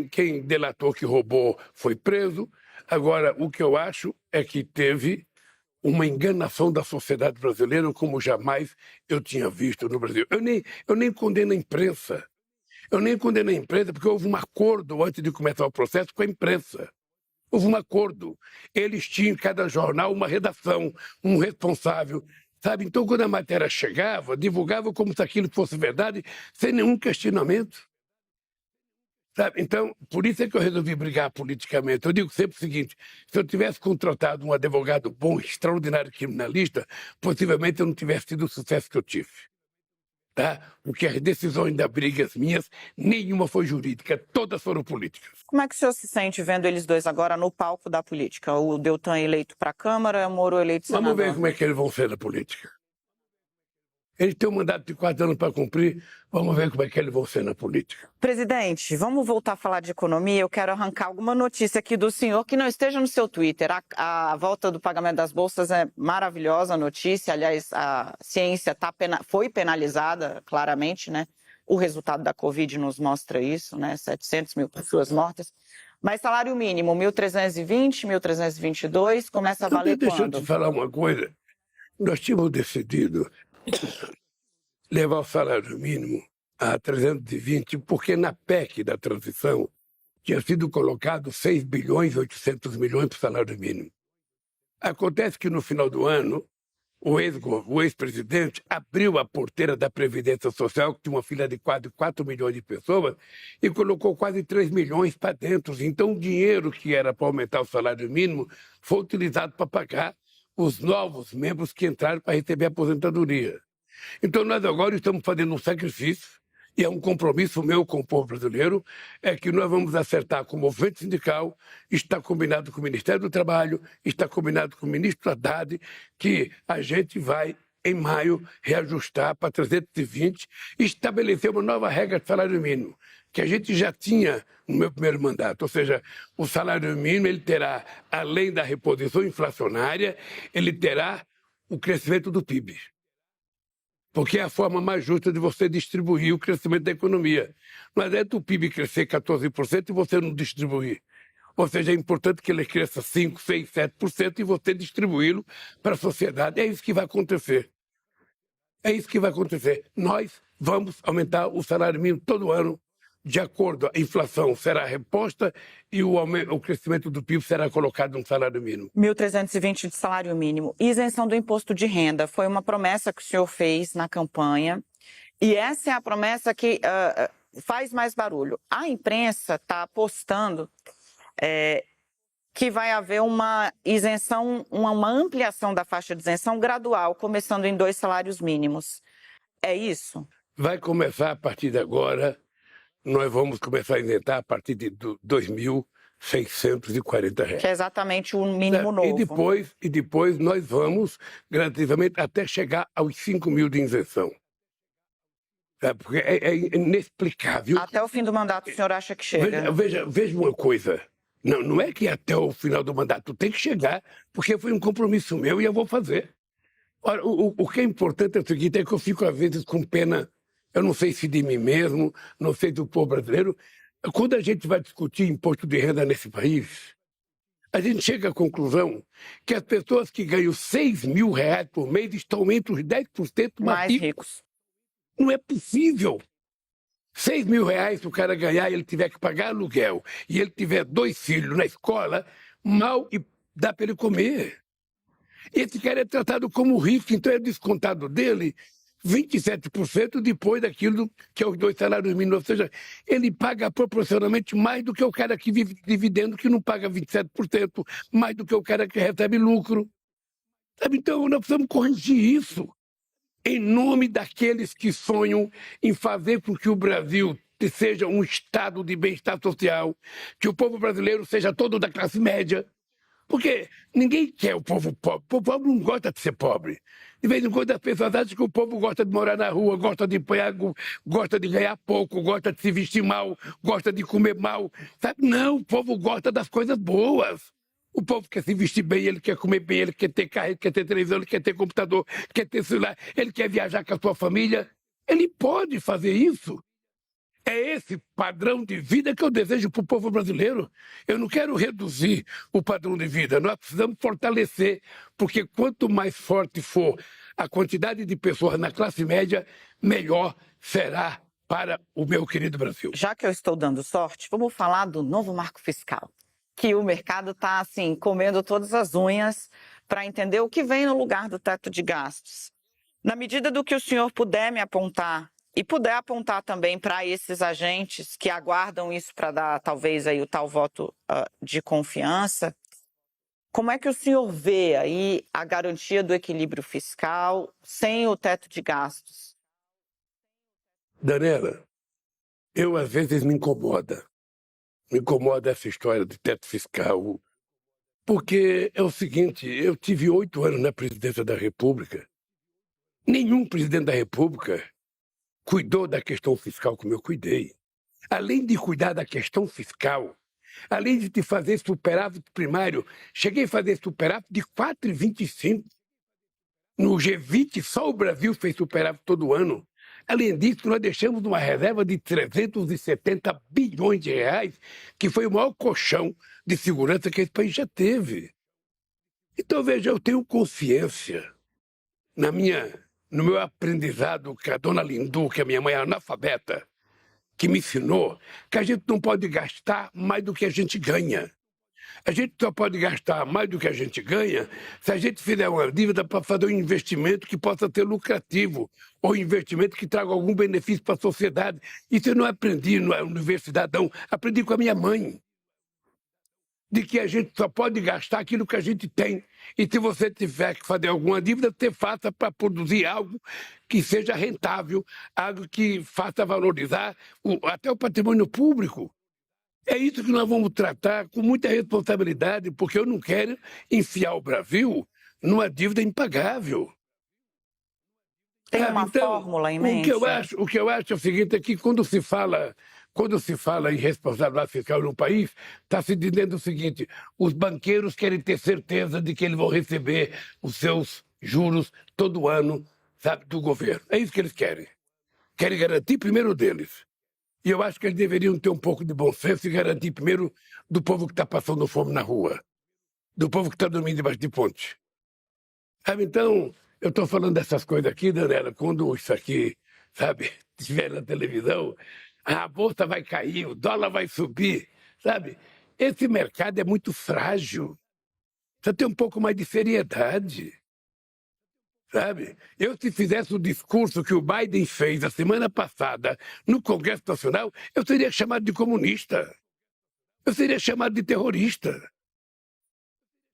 quem delatou que roubou foi preso. Agora, o que eu acho é que teve uma enganação da sociedade brasileira como jamais eu tinha visto no Brasil. Eu nem condeno a imprensa. Eu nem condeno a imprensa porque houve um acordo antes de começar o processo com a imprensa. Houve um acordo. Eles tinham em cada jornal uma redação, um responsável. Sabe? Então, quando a matéria chegava, divulgava como se aquilo fosse verdade, sem nenhum questionamento. Sabe? Então, por isso é que eu resolvi brigar politicamente. Eu digo sempre o seguinte, se eu tivesse contratado um advogado bom, extraordinário criminalista, possivelmente eu não tivesse tido o sucesso que eu tive. Tá? Porque as decisões da briga minhas, nenhuma foi jurídica, todas foram políticas. Como é que o senhor se sente vendo eles dois agora no palco da política? O Deltan eleito para a Câmara, o Moro eleito senador. Vamos ver como é que eles vão ser na política. Eles têm um mandato de 4 anos para cumprir, vamos ver como é que eles vão ser na política. Presidente, vamos voltar a falar de economia. Eu quero arrancar alguma notícia aqui do senhor que não esteja no seu Twitter. A volta do pagamento das bolsas é maravilhosa notícia. Aliás, a ciência foi penalizada, claramente, né? O resultado da Covid nos mostra isso, né? 700 mil pessoas mortas. Mas salário mínimo, 1.320, 1.322, começa a valer Deixa quando? eu te falar uma coisa. Nós tínhamos decidido levar o salário mínimo a 320, porque na PEC da transição tinha sido colocado 6 bilhões e 800 milhões para o salário mínimo. Acontece que no final do ano, o ex-presidente abriu a porteira da Previdência Social, que tinha uma fila de quase 4 milhões de pessoas, e colocou quase 3 milhões para dentro. Então, o dinheiro que era para aumentar o salário mínimo foi utilizado para pagar os novos membros que entraram para receber a aposentadoria. Então, nós agora estamos fazendo um sacrifício, e é um compromisso meu com o povo brasileiro, é que nós vamos acertar com o movimento sindical, está combinado com o Ministério do Trabalho, está combinado com o ministro Haddad, que a gente vai, em maio, reajustar para 320 e estabelecer uma nova regra de salário mínimo, que a gente já tinha no meu primeiro mandato. Ou seja, o salário mínimo ele terá, além da reposição inflacionária, ele terá o crescimento do PIB. Porque é a forma mais justa de você distribuir o crescimento da economia. Não adianta o PIB crescer 14% e você não distribuir. Ou seja, é importante que ele cresça 5%, 6%, 7% e você distribuí-lo para a sociedade. É isso que vai acontecer. É isso que vai acontecer. Nós vamos aumentar o salário mínimo todo ano de acordo, a inflação será reposta e o crescimento do PIB será colocado no salário mínimo. 1.320 de salário mínimo. Isenção do imposto de renda foi uma promessa que o senhor fez na campanha. E essa é a promessa que faz mais barulho. A imprensa está apostando que vai haver uma isenção, uma ampliação da faixa de isenção gradual, começando em 2 salários mínimos. É isso? Vai começar a partir de agora. Nós vamos começar a isentar a partir de R$ 2.640. Que é exatamente o mínimo novo. E depois nós vamos gradativamente até chegar aos 5.000 de isenção. Porque é inexplicável. Até o fim do mandato o senhor acha que chega? Veja uma coisa. Não é que até o final do mandato tem que chegar, porque foi um compromisso meu e eu vou fazer. Ora, o que é importante é o seguinte, é que eu fico às vezes com pena. Eu não sei se de mim mesmo, não sei do povo brasileiro. Quando a gente vai discutir imposto de renda nesse país, a gente chega à conclusão que as pessoas que ganham R$6.000 por mês estão entre os 10% mais ricos. Não é possível. R$6.000 para o cara ganhar e ele tiver que pagar aluguel e ele tiver 2 filhos na escola, mal e dá para ele comer. Esse cara é tratado como rico, então é descontado dele 27% depois daquilo que é os 2 salários mínimos. Ou seja, ele paga proporcionalmente mais do que o cara que vive dividendo, que não paga 27%, mais do que o cara que recebe lucro. Sabe? Então, nós precisamos corrigir isso em nome daqueles que sonham em fazer com que o Brasil seja um estado de bem-estar social, que o povo brasileiro seja todo da classe média. Porque ninguém quer o povo pobre. O povo pobre não gosta de ser pobre. De vez em quando as pessoas acham que o povo gosta de morar na rua, gosta de apanhar, gosta de ganhar pouco, gosta de se vestir mal, gosta de comer mal. Sabe? Não, o povo gosta das coisas boas. O povo quer se vestir bem, ele quer comer bem, ele quer ter carro, ele quer ter televisão, ele quer ter computador, quer ter celular, ele quer viajar com a sua família. Ele pode fazer isso. É esse padrão de vida que eu desejo para o povo brasileiro. Eu não quero reduzir o padrão de vida, nós precisamos fortalecer, porque quanto mais forte for a quantidade de pessoas na classe média, melhor será para o meu querido Brasil. Já que eu estou dando sorte, vamos falar do novo marco fiscal, que o mercado está assim, comendo todas as unhas para entender o que vem no lugar do teto de gastos. Na medida do que o senhor puder me apontar, e puder apontar também para esses agentes que aguardam isso para dar, talvez, aí o tal voto de confiança, como é que o senhor vê aí a garantia do equilíbrio fiscal sem o teto de gastos? Daniela, eu às vezes me incomoda essa história de teto fiscal, porque é o seguinte, eu tive 8 anos na presidência da República, nenhum presidente da República cuidou da questão fiscal como eu cuidei. Além de cuidar da questão fiscal, além de fazer superávit primário, cheguei a fazer superávit de 4,25. No G20, só o Brasil fez superávit todo ano. Além disso, nós deixamos uma reserva de 370 bilhões de reais, que foi o maior colchão de segurança que esse país já teve. Então, veja, eu tenho consciência no meu aprendizado com a dona Lindu, que é minha mãe analfabeta, que me ensinou que a gente não pode gastar mais do que a gente ganha. A gente só pode gastar mais do que a gente ganha se a gente fizer uma dívida para fazer um investimento que possa ser lucrativo, ou um investimento que traga algum benefício para a sociedade. Isso eu não aprendi na universidade, não. Aprendi com a minha mãe. De que a gente só pode gastar aquilo que a gente tem. E se você tiver que fazer alguma dívida, você faça para produzir algo que seja rentável, algo que faça valorizar até o patrimônio público. É isso que nós vamos tratar com muita responsabilidade, porque eu não quero enfiar o Brasil numa dívida impagável. Tem uma fórmula em mente? O que eu acho é o seguinte, é que quando se fala em responsabilidade fiscal no país, está se dizendo o seguinte, os banqueiros querem ter certeza de que eles vão receber os seus juros todo ano, sabe, do governo. É isso que eles querem. Querem garantir primeiro deles. E eu acho que eles deveriam ter um pouco de bom senso e garantir primeiro do povo que está passando fome na rua, do povo que está dormindo debaixo de ponte. Sabe, então, eu estou falando dessas coisas aqui, Daniela, quando isso aqui sabe, estiver na televisão, a bolsa vai cair, o dólar vai subir, sabe? Esse mercado é muito frágil. Precisa ter um pouco mais de seriedade, sabe? Eu, se fizesse o discurso que o Biden fez a semana passada no Congresso Nacional, eu seria chamado de comunista. Eu seria chamado de terrorista.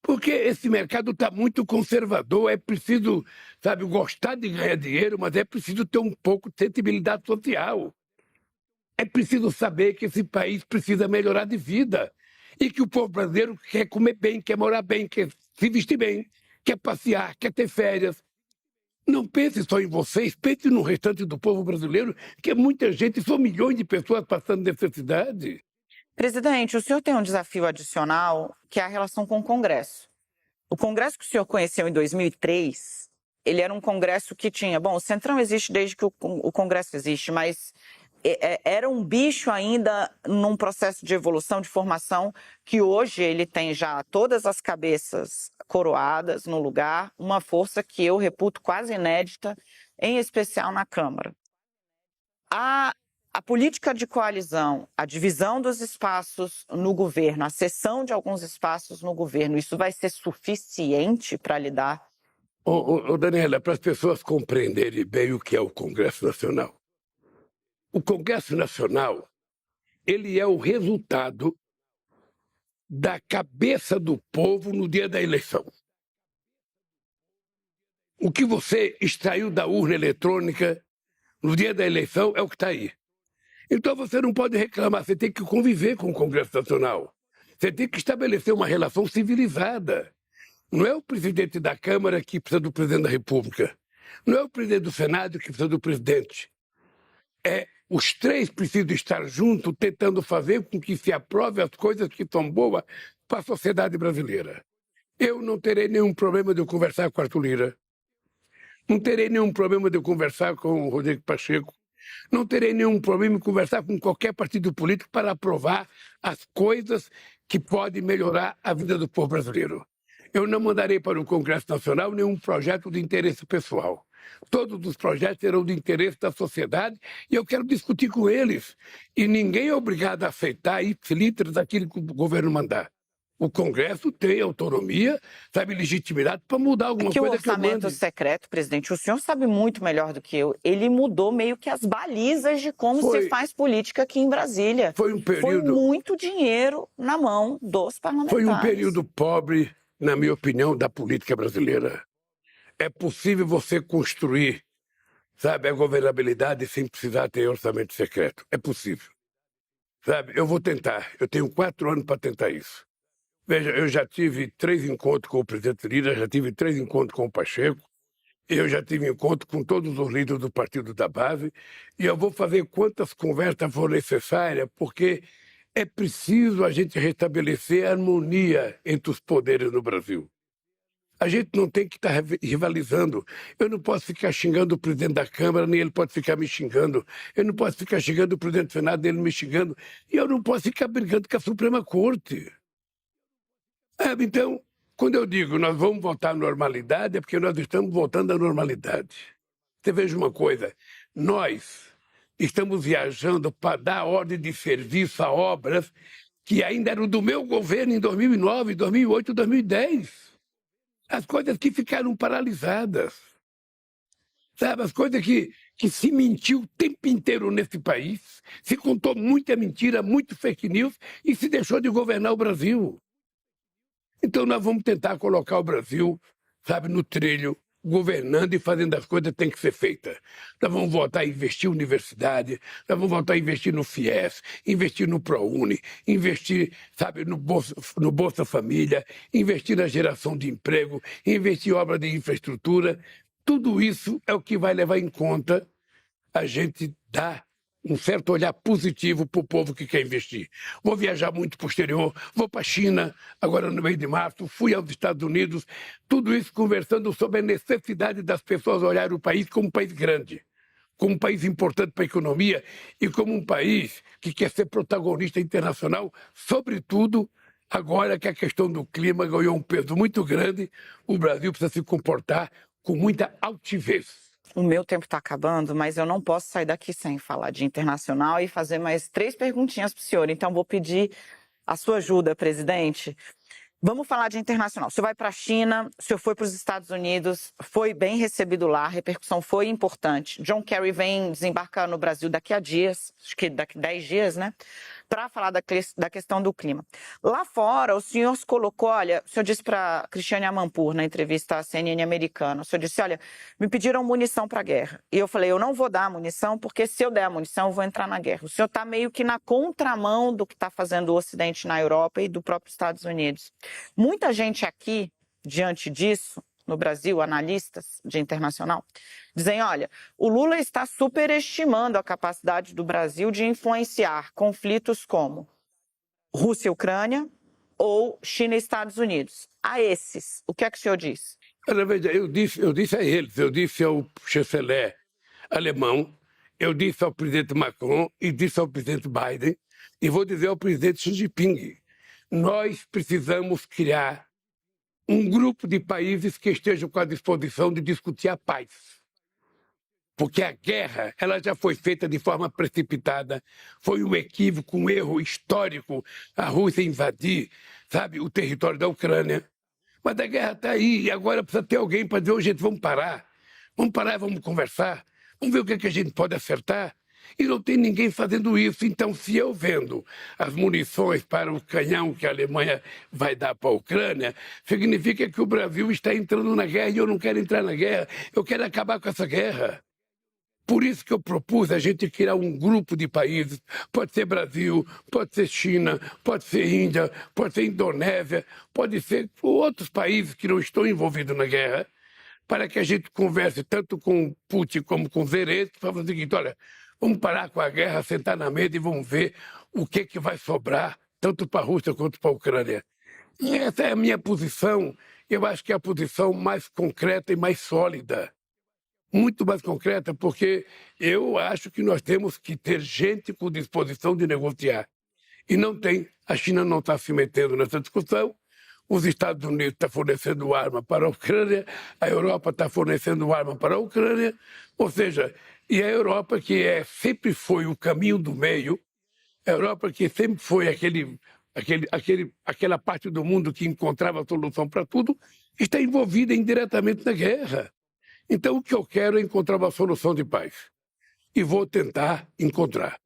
Porque esse mercado está muito conservador, é preciso, sabe, gostar de ganhar dinheiro, mas é preciso ter um pouco de sensibilidade social. É preciso saber que esse país precisa melhorar de vida e que o povo brasileiro quer comer bem, quer morar bem, quer se vestir bem, quer passear, quer ter férias. Não pense só em vocês, pense no restante do povo brasileiro, que é muita gente, são milhões de pessoas passando necessidade. Presidente, o senhor tem um desafio adicional, que é a relação com o Congresso. O Congresso que o senhor conheceu em 2003, ele era um Congresso que tinha... Bom, o Centrão existe desde que o Congresso existe, mas era um bicho ainda num processo de evolução, de formação, que hoje ele tem já todas as cabeças coroadas no lugar, uma força que eu reputo quase inédita, em especial na Câmara. A política de coalizão, a divisão dos espaços no governo, a cessão de alguns espaços no governo, isso vai ser suficiente para lidar? Daniela, para as pessoas compreenderem bem o que é o Congresso Nacional. O Congresso Nacional, ele é o resultado da cabeça do povo no dia da eleição. O que você extraiu da urna eletrônica no dia da eleição é o que está aí. Então você não pode reclamar, você tem que conviver com o Congresso Nacional. Você tem que estabelecer uma relação civilizada. Não é o presidente da Câmara que precisa do presidente da República. Não é o presidente do Senado que precisa do presidente. Os três precisam estar juntos tentando fazer com que se aprove as coisas que são boas para a sociedade brasileira. Eu não terei nenhum problema de eu conversar com Arthur Lira. Não terei nenhum problema de eu conversar com o Rodrigo Pacheco. Não terei nenhum problema em conversar com qualquer partido político para aprovar as coisas que podem melhorar a vida do povo brasileiro. Eu não mandarei para o Congresso Nacional nenhum projeto de interesse pessoal. Todos os projetos serão de interesse da sociedade e eu quero discutir com eles. E ninguém é obrigado a aceitar ipsilitras daquilo que o governo mandar. O Congresso tem autonomia, sabe, legitimidade para mudar alguma coisa que eu mande. O orçamento secreto, presidente, o senhor sabe muito melhor do que eu, ele mudou meio que as balizas de como se faz política aqui em Brasília. Foi muito dinheiro na mão dos parlamentares. Foi um período pobre, na minha opinião, da política brasileira. É possível você construir, sabe, a governabilidade sem precisar ter orçamento secreto. É possível. Sabe, eu vou tentar. Eu tenho 4 anos para tentar isso. Veja, eu já tive 3 encontros com o presidente Lira, já tive 3 encontros com o Pacheco, eu já tive encontro com todos os líderes do partido da base, e eu vou fazer quantas conversas for necessárias, porque é preciso a gente restabelecer a harmonia entre os poderes no Brasil. A gente não tem que estar rivalizando. Eu não posso ficar xingando o presidente da Câmara, nem ele pode ficar me xingando. Eu não posso ficar xingando o presidente do Senado, nem ele me xingando. E eu não posso ficar brigando com a Suprema Corte. Então, quando eu digo nós vamos voltar à normalidade, é porque nós estamos voltando à normalidade. Você veja uma coisa, nós estamos viajando para dar ordem de serviço a obras que ainda eram do meu governo em 2009, 2008, 2010. As coisas que ficaram paralisadas. Sabe, as coisas que se mentiu o tempo inteiro nesse país, se contou muita mentira, muito fake news e se deixou de governar o Brasil. Então nós vamos tentar colocar o Brasil, sabe, no trilho, governando e fazendo as coisas que têm que ser feitas. Nós vamos voltar a investir em universidade, nós vamos voltar a investir no FIES, investir no ProUni, investir, sabe, no Bolsa Família, investir na geração de emprego, investir em obra de infraestrutura. Tudo isso é o que vai levar em conta a gente dar um certo olhar positivo para o povo que quer investir. Vou viajar muito para o exterior, vou para a China, agora no mês de março, fui aos Estados Unidos, tudo isso conversando sobre a necessidade das pessoas olharem o país como um país grande, como um país importante para a economia e como um país que quer ser protagonista internacional, sobretudo agora que a questão do clima ganhou um peso muito grande, o Brasil precisa se comportar com muita altivez. O meu tempo está acabando, mas eu não posso sair daqui sem falar de internacional e fazer mais 3 perguntinhas para o senhor. Então, vou pedir a sua ajuda, presidente. Vamos falar de internacional. O senhor vai para a China, o senhor foi para os Estados Unidos, foi bem recebido lá, a repercussão foi importante. John Kerry vem desembarcar no Brasil daqui a dias, acho que daqui a 10 dias, né? Para falar da questão do clima. Lá fora, o senhor se colocou, olha, o senhor disse para Cristiane Amanpour, na entrevista à CNN americana, o senhor disse, olha, me pediram munição para a guerra. E eu falei, eu não vou dar a munição, porque se eu der a munição, eu vou entrar na guerra. O senhor está meio que na contramão do que está fazendo o Ocidente na Europa e do próprio Estados Unidos. Muita gente aqui, diante disso, no Brasil, analistas de internacional, dizem, olha, o Lula está superestimando a capacidade do Brasil de influenciar conflitos como Rússia e Ucrânia ou China e Estados Unidos. A esses, o que é que o senhor diz? Eu disse a eles, eu disse ao chanceler alemão, eu disse ao presidente Macron e disse ao presidente Biden e vou dizer ao presidente Xi Jinping. Nós precisamos criar um grupo de países que estejam com a disposição de discutir a paz. Porque a guerra ela já foi feita de forma precipitada, foi um equívoco, um erro histórico, a Rússia invadir, sabe, o território da Ucrânia. Mas a guerra está aí e agora precisa ter alguém para dizer, gente, vamos parar, vamos conversar, vamos ver o que, é que a gente pode acertar. E não tem ninguém fazendo isso. Então, se eu vendo as munições para o canhão que a Alemanha vai dar para a Ucrânia, significa que o Brasil está entrando na guerra e eu não quero entrar na guerra. Eu quero acabar com essa guerra. Por isso que eu propus a gente criar um grupo de países. Pode ser Brasil, pode ser China, pode ser Índia, pode ser Indonésia, pode ser outros países que não estão envolvidos na guerra, para que a gente converse tanto com Putin como com Zelensky, para fazer o seguinte, olha, vamos parar com a guerra, sentar na mesa e vamos ver o que vai sobrar, tanto para a Rússia quanto para a Ucrânia. E essa é a minha posição, eu acho que é a posição mais concreta e mais sólida. Muito mais concreta, porque eu acho que nós temos que ter gente com disposição de negociar. E não tem, a China não está se metendo nessa discussão, os Estados Unidos estão fornecendo arma para a Ucrânia, a Europa está fornecendo arma para a Ucrânia, ou seja, e a Europa, que sempre foi o caminho do meio, a Europa que sempre foi aquela parte do mundo que encontrava a solução para tudo, está envolvida indiretamente na guerra. Então, o que eu quero é encontrar uma solução de paz. E vou tentar encontrar.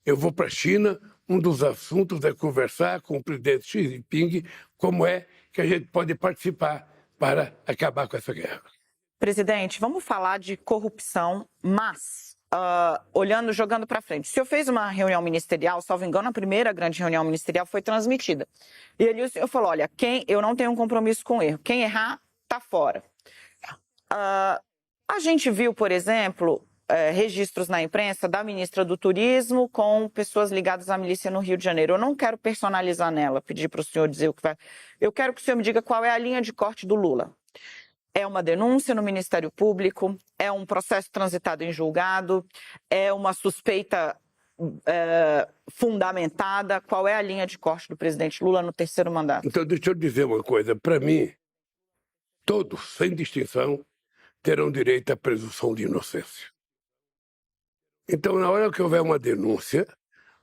Eu vou para a China, um dos assuntos é conversar com o presidente Xi Jinping como é que a gente pode participar para acabar com essa guerra. Presidente, vamos falar de corrupção, mas jogando para frente. O senhor fez uma reunião ministerial, salvo engano, a primeira grande reunião ministerial foi transmitida. E ali o senhor falou, olha, eu não tenho um compromisso com erro, quem errar, está fora. A gente viu, por exemplo, registros na imprensa da ministra do Turismo com pessoas ligadas à milícia no Rio de Janeiro. Eu não quero personalizar nela, pedir para o senhor dizer o que vai... Eu quero que o senhor me diga qual é a linha de corte do Lula. É uma denúncia no Ministério Público? É um processo transitado em julgado? É uma suspeita fundamentada? Qual é a linha de corte do presidente Lula no terceiro mandato? Então, deixa eu dizer uma coisa. Para mim, todos, sem distinção, terão direito à presunção de inocência. Então, na hora que houver uma denúncia,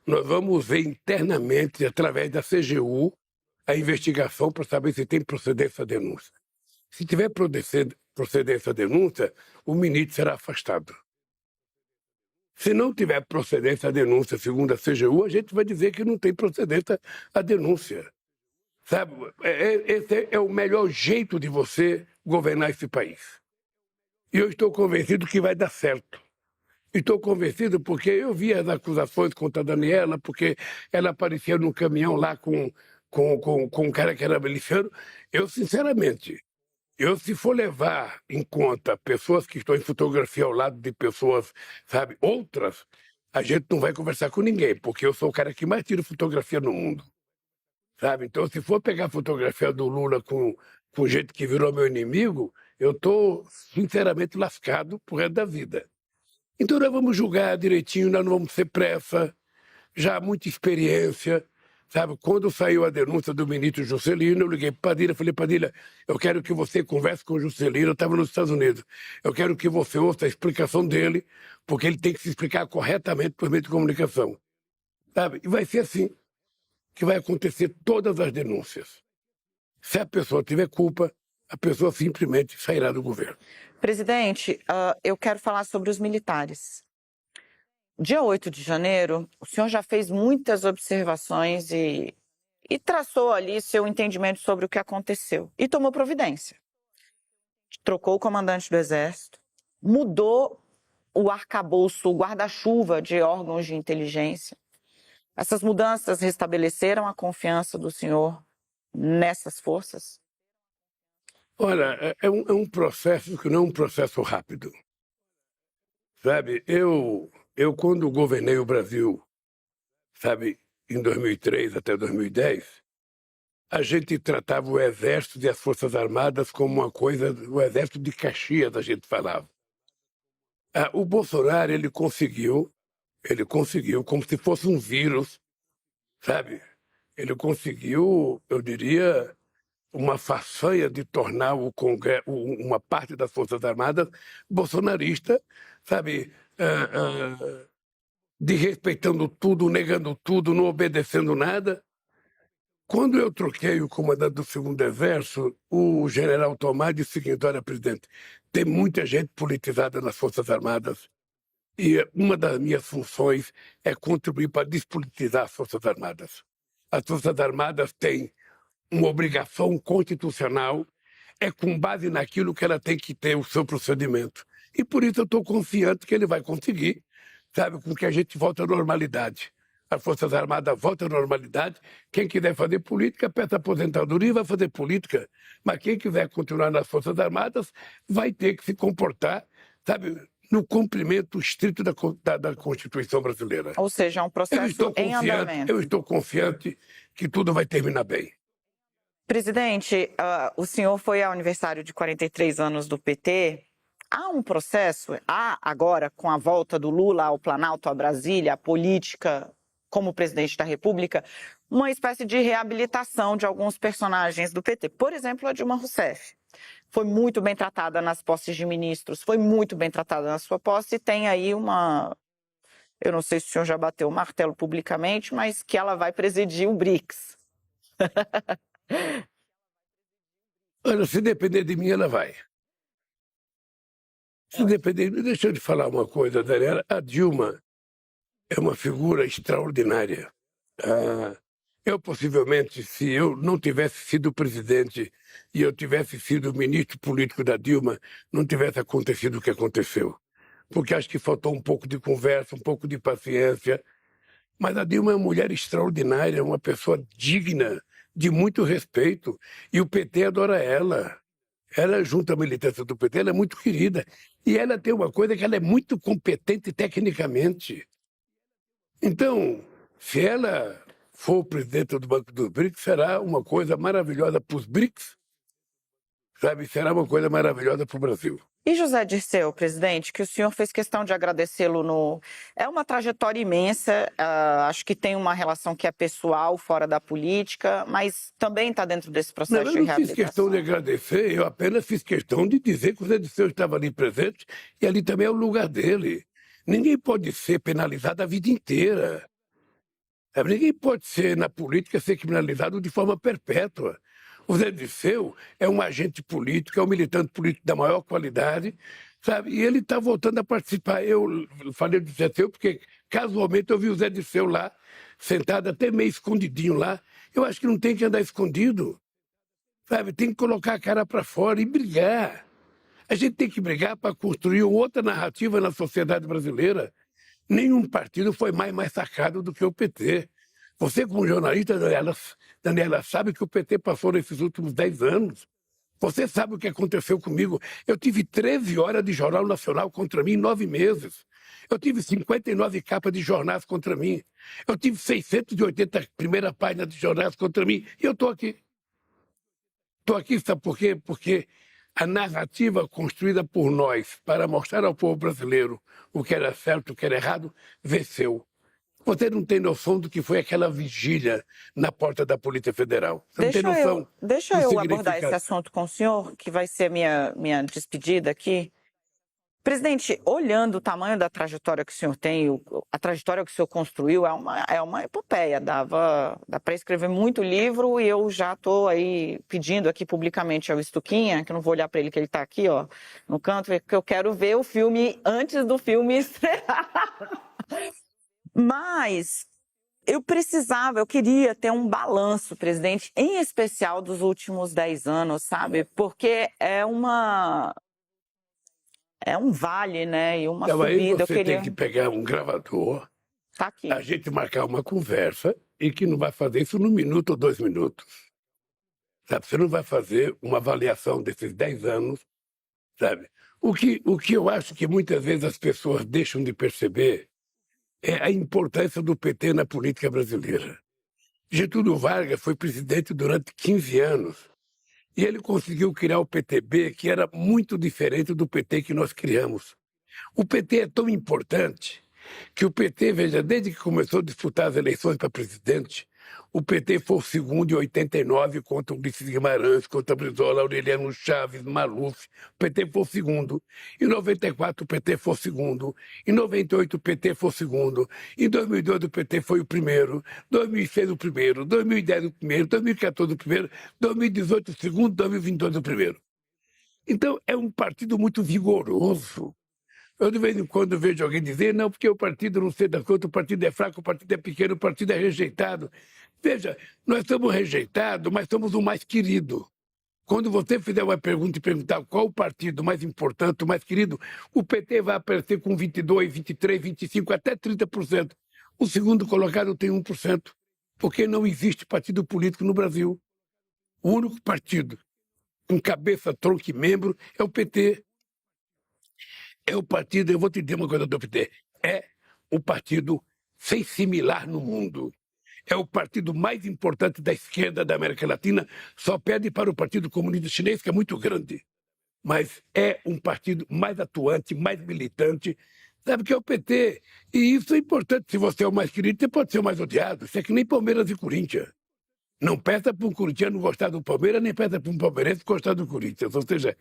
nós vamos ver internamente, através da CGU, a investigação para saber se tem procedência a denúncia. Se tiver procedência a denúncia, o ministro será afastado. Se não tiver procedência a denúncia, segundo a CGU, a gente vai dizer que não tem procedência a denúncia. Sabe? Esse é o melhor jeito de você governar esse país. E eu estou convencido que vai dar certo. Estou convencido porque eu vi as acusações contra a Daniela, porque ela aparecia num caminhão lá com um cara que era miliciano. Eu, sinceramente, se for levar em conta pessoas que estão em fotografia ao lado de pessoas, sabe, outras, a gente não vai conversar com ninguém, porque eu sou o cara que mais tira fotografia no mundo. Sabe? Então, se for pegar a fotografia do Lula com gente que virou meu inimigo, eu estou, sinceramente, lascado pro resto da vida. Então, nós vamos julgar direitinho, nós não vamos ter pressa, já há muita experiência, Sabe, quando saiu a denúncia do ministro Juscelino, eu liguei para Padilha e falei, Padilha, eu quero que você converse com o Juscelino, eu estava nos Estados Unidos, eu quero que você ouça a explicação dele, porque ele tem que se explicar corretamente por meio de comunicação. Sabe? E vai ser assim que vai acontecer todas as denúncias. Se a pessoa tiver culpa, a pessoa simplesmente sairá do governo. Presidente, eu quero falar sobre os militares. Dia 8 de janeiro, o senhor já fez muitas observações e traçou ali seu entendimento sobre o que aconteceu e tomou providência. Trocou o comandante do Exército, mudou o arcabouço, o guarda-chuva de órgãos de inteligência. Essas mudanças restabeleceram a confiança do senhor nessas forças? Olha, é um processo que não é um processo rápido. Sabe, eu quando governei o Brasil, sabe, em 2003 até 2010, a gente tratava o Exército e as Forças Armadas como uma coisa, o Exército de Caxias, a gente falava. O Bolsonaro, ele conseguiu, como se fosse um vírus, sabe? Ele conseguiu, eu diria, uma façanha de tornar o Congresso, uma parte das Forças Armadas bolsonarista, sabe? Desrespeitando tudo, negando tudo, não obedecendo nada. Quando eu troquei o comandante do segundo exército, o general Tomás disse o seguinte: olha, presidente, tem muita gente politizada nas Forças Armadas e uma das minhas funções é contribuir para despolitizar as Forças Armadas. As Forças Armadas têm uma obrigação constitucional, é com base naquilo que ela tem que ter o seu procedimento. E por isso eu estou confiante que ele vai conseguir, sabe, com que a gente volte à normalidade. As Forças Armadas voltam à normalidade. Quem quiser fazer política, peça aposentadoria e vai fazer política. Mas quem quiser continuar nas Forças Armadas vai ter que se comportar, sabe, no cumprimento estrito da Constituição brasileira. Ou seja, é um processo em andamento. Eu estou confiante que tudo vai terminar bem. Presidente, o senhor foi ao aniversário de 43 anos do PT. Há um processo, agora, com a volta do Lula ao Planalto, a Brasília, a política como presidente da República, uma espécie de reabilitação de alguns personagens do PT. Por exemplo, a Dilma Rousseff. Foi muito bem tratada nas posses de ministros, foi muito bem tratada na sua posse e tem aí uma... Eu não sei se o senhor já bateu o martelo publicamente, mas que ela vai presidir o BRICS. Olha, se depender de mim, ela vai. Se depender... Deixa eu te falar uma coisa, Daniela. A Dilma é uma figura extraordinária. Eu, possivelmente, se eu não tivesse sido presidente e eu tivesse sido ministro político da Dilma, não tivesse acontecido o que aconteceu. Porque acho que faltou um pouco de conversa, um pouco de paciência. Mas a Dilma é uma mulher extraordinária, uma pessoa digna, de muito respeito. E o PT adora ela. Ela, junto à militância do PT, ela é muito querida. E ela tem uma coisa que ela é muito competente tecnicamente. Então, se ela for presidente do Banco dos BRICS, será uma coisa maravilhosa para os BRICS, sabe? Será uma coisa maravilhosa para o Brasil. E José Dirceu, presidente, que o senhor fez questão de agradecê-lo no... É uma trajetória imensa, acho que tem uma relação que é pessoal, fora da política, mas também está dentro desse processo de reabilitação. Eu não fiz questão de agradecer, eu apenas fiz questão de dizer que o José Dirceu estava ali presente e ali também é o lugar dele. Ninguém pode ser penalizado a vida inteira. Ninguém pode ser, na política, ser criminalizado de forma perpétua. O Zé Dirceu é um agente político, é um militante político da maior qualidade, sabe? E ele está voltando a participar. Eu falei do Zé Dirceu porque, casualmente, eu vi o Zé Dirceu lá, sentado até meio escondidinho lá. Eu acho que não tem que andar escondido, sabe? Tem que colocar a cara para fora e brigar. A gente tem que brigar para construir outra narrativa na sociedade brasileira. Nenhum partido foi mais massacrado do que o PT. Você, como jornalista, Daniela, sabe que o PT passou nesses últimos 10 anos. Você sabe o que aconteceu comigo. Eu tive 13 horas de Jornal Nacional contra mim em 9 meses. Eu tive 59 capas de jornais contra mim. Eu tive 680 primeiras páginas de jornais contra mim. E eu estou aqui. Estou aqui, sabe por quê? Porque a narrativa construída por nós para mostrar ao povo brasileiro o que era certo, o que era errado, venceu. Você não tem noção do que foi aquela vigília na porta da Polícia Federal. Você não tem noção. Deixa eu abordar esse assunto com o senhor, que vai ser minha despedida aqui. Presidente, olhando o tamanho da trajetória que o senhor tem, a trajetória que o senhor construiu, é uma epopeia. Dá para escrever muito livro e eu já estou aí pedindo aqui publicamente ao Stuquinha, que eu não vou olhar para ele, que ele está aqui, ó, no canto, que eu quero ver o filme antes do filme estrear. Mas eu queria ter um balanço, presidente, em especial dos últimos 10 anos, sabe? Porque é um vale, né? E uma Então, aí subida. você tem que pegar um gravador, Tá aqui. a gente marcar uma conversa e que não vai fazer isso num minuto ou 2 minutos. Sabe? Você não vai fazer uma avaliação desses 10 anos, sabe? O que eu acho que muitas vezes as pessoas deixam de perceber é a importância do PT na política brasileira. Getúlio Vargas foi presidente durante 15 anos. E ele conseguiu criar o PTB, que era muito diferente do PT que nós criamos. O PT é tão importante que o PT, veja, desde que começou a disputar as eleições para presidente, o PT foi o segundo em 89 contra o Ulisses Guimarães, contra Brizola, Aureliano Chaves, Maluf. O PT foi o segundo. Em 94 o PT foi o segundo. Em 98 o PT foi o segundo. Em 2002 o PT foi o primeiro. 2006 o primeiro. 2010 o primeiro. 2014 o primeiro. 2018 o segundo. 2022 o primeiro. Então é um partido muito vigoroso. Eu, de vez em quando, vejo alguém dizer, não, porque o partido não sei das coisas, o partido é fraco, o partido é pequeno, o partido é rejeitado. Veja, nós somos rejeitados, mas somos o mais querido. Quando você fizer uma pergunta e perguntar qual o partido mais importante, o mais querido, o PT vai aparecer com 22, 23, 25, até 30%. O segundo colocado tem 1%, porque não existe partido político no Brasil. O único partido com cabeça, tronco e membro é o PT. É o partido, eu vou te dizer uma coisa do PT, é o partido sem similar no mundo. É o partido mais importante da esquerda da América Latina, só perde para o Partido Comunista Chinês, que é muito grande. Mas é um partido mais atuante, mais militante, sabe que é o PT. E isso é importante, se você é o mais querido, você pode ser o mais odiado. Isso é que nem Palmeiras e Corinthians. Não peça para um corintiano gostar do Palmeiras, nem peça para um palmeirense gostar do Corinthians. Ou seja,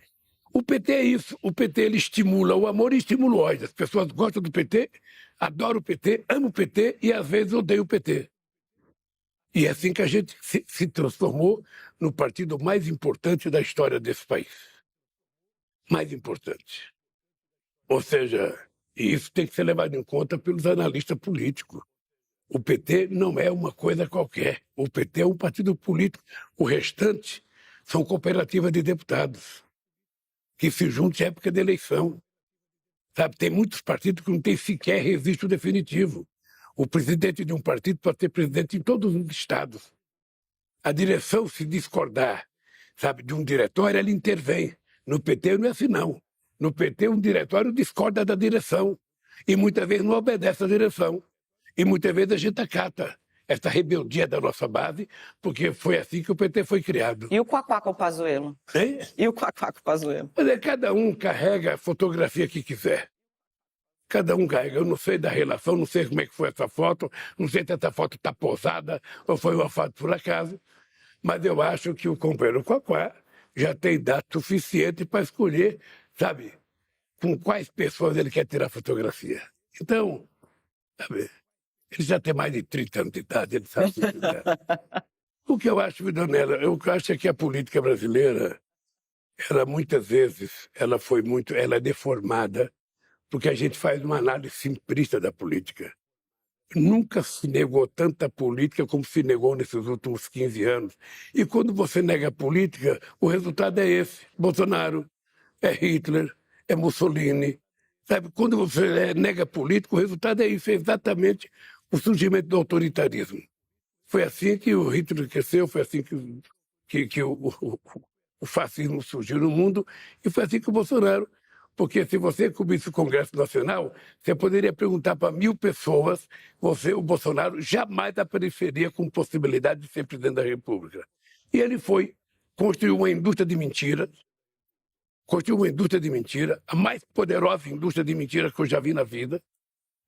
o PT é isso. O PT ele estimula o amor e estimula o ódio. As pessoas gostam do PT, adoram o PT, amam o PT e às vezes odeiam o PT. E é assim que a gente se transformou no partido mais importante da história desse país. Mais importante. Ou seja, e isso tem que ser levado em conta pelos analistas políticos. O PT não é uma coisa qualquer. O PT é um partido político. O restante são cooperativas de deputados que se juntam em época de eleição. Sabe, tem muitos partidos que não têm sequer registro definitivo. O presidente de um partido pode ser presidente em todos os estados. A direção, se discordar, sabe, de um diretório, ela intervém. No PT não é assim, não. No PT, um diretório discorda da direção. E muitas vezes não obedece à direção. E muitas vezes a gente acata essa rebeldia da nossa base, porque foi assim que o PT foi criado. E o Quaquá com o Pazuello? Hein? E o Quaquá com o Pazuello? Mas cada um carrega a fotografia que quiser. Cada um carrega. Eu não sei da relação, não sei como é que foi essa foto, não sei se essa foto está posada ou foi uma foto por acaso, mas eu acho que o companheiro Quaquá já tem idade suficiente para escolher, sabe, com quais pessoas ele quer tirar fotografia. Então, sabe, ele já tem mais de 30 anos de idade, ele sabe o que quiser. O que eu acho, Vidonela, eu acho é que a política brasileira, ela muitas vezes, ela é deformada, porque a gente faz uma análise simplista da política. Nunca se negou tanta política como se negou nesses últimos 15 anos. E quando você nega a política, o resultado é esse. Bolsonaro, é Hitler, é Mussolini. Sabe, quando você nega a política, o resultado é isso, é exatamente o surgimento do autoritarismo. Foi assim que o Hitler cresceu, foi assim que o fascismo surgiu no mundo, e foi assim que o Bolsonaro. Porque se você cobrisse o Congresso Nacional, você poderia perguntar para 1.000 pessoas, o Bolsonaro jamais apareceria com possibilidade de ser presidente da República. E ele construiu uma indústria de mentiras, a mais poderosa indústria de mentiras que eu já vi na vida,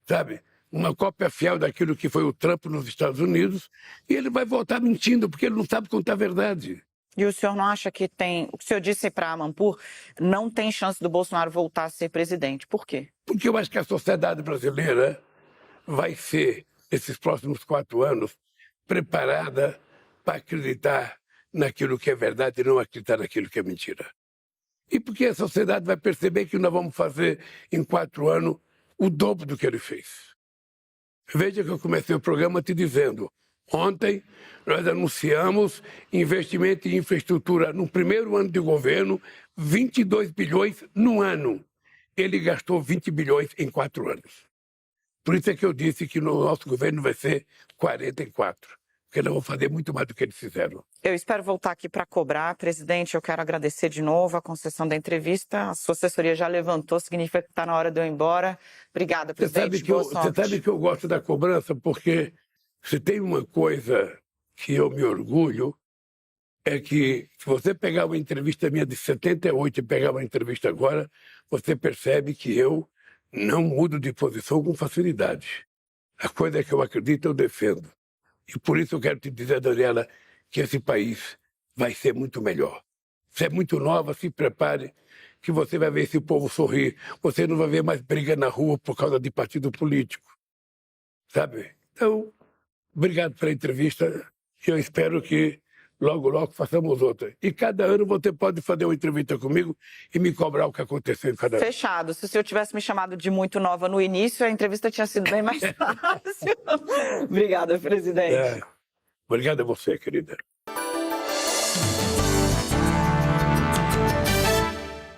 sabe? uma cópia fiel daquilo que foi o Trump nos Estados Unidos, e ele vai voltar mentindo, porque ele não sabe contar a verdade. E o senhor não acha que tem... O que o senhor disse para a Amanpour, não tem chance do Bolsonaro voltar a ser presidente. Por quê? Porque eu acho que a sociedade brasileira vai ser, nesses próximos 4 anos, preparada para acreditar naquilo que é verdade e não acreditar naquilo que é mentira. E porque a sociedade vai perceber que nós vamos fazer, em 4 anos, o dobro do que ele fez. Veja que eu comecei o programa te dizendo, ontem nós anunciamos investimento em infraestrutura no primeiro ano de governo, 22 bilhões no ano. Ele gastou 20 bilhões em 4 anos. Por isso é que eu disse que no nosso governo vai ser 44, porque nós vamos fazer muito mais do que eles fizeram. Eu espero voltar aqui para cobrar. Presidente, eu quero agradecer de novo a concessão da entrevista. A sua assessoria já levantou, significa que está na hora de eu ir embora. Obrigada, presidente. Você sabe que eu gosto da cobrança, porque se tem uma coisa que eu me orgulho, é que se você pegar uma entrevista minha de 78 e pegar uma entrevista agora, você percebe que eu não mudo de posição com facilidade. A coisa que eu acredito, eu defendo. E por isso eu quero te dizer, Daniela, que esse país vai ser muito melhor. Você é muito nova, se prepare, que você vai ver esse povo sorrir. Você não vai ver mais briga na rua por causa de partido político. Sabe? Então, obrigado pela entrevista. Eu espero que logo, logo façamos outra. E cada ano você pode fazer uma entrevista comigo e me cobrar o que aconteceu em cada ano. Fechado. Se o senhor tivesse me chamado de muito nova no início, a entrevista tinha sido bem mais fácil. Obrigada, presidente. Obrigado a você, querida.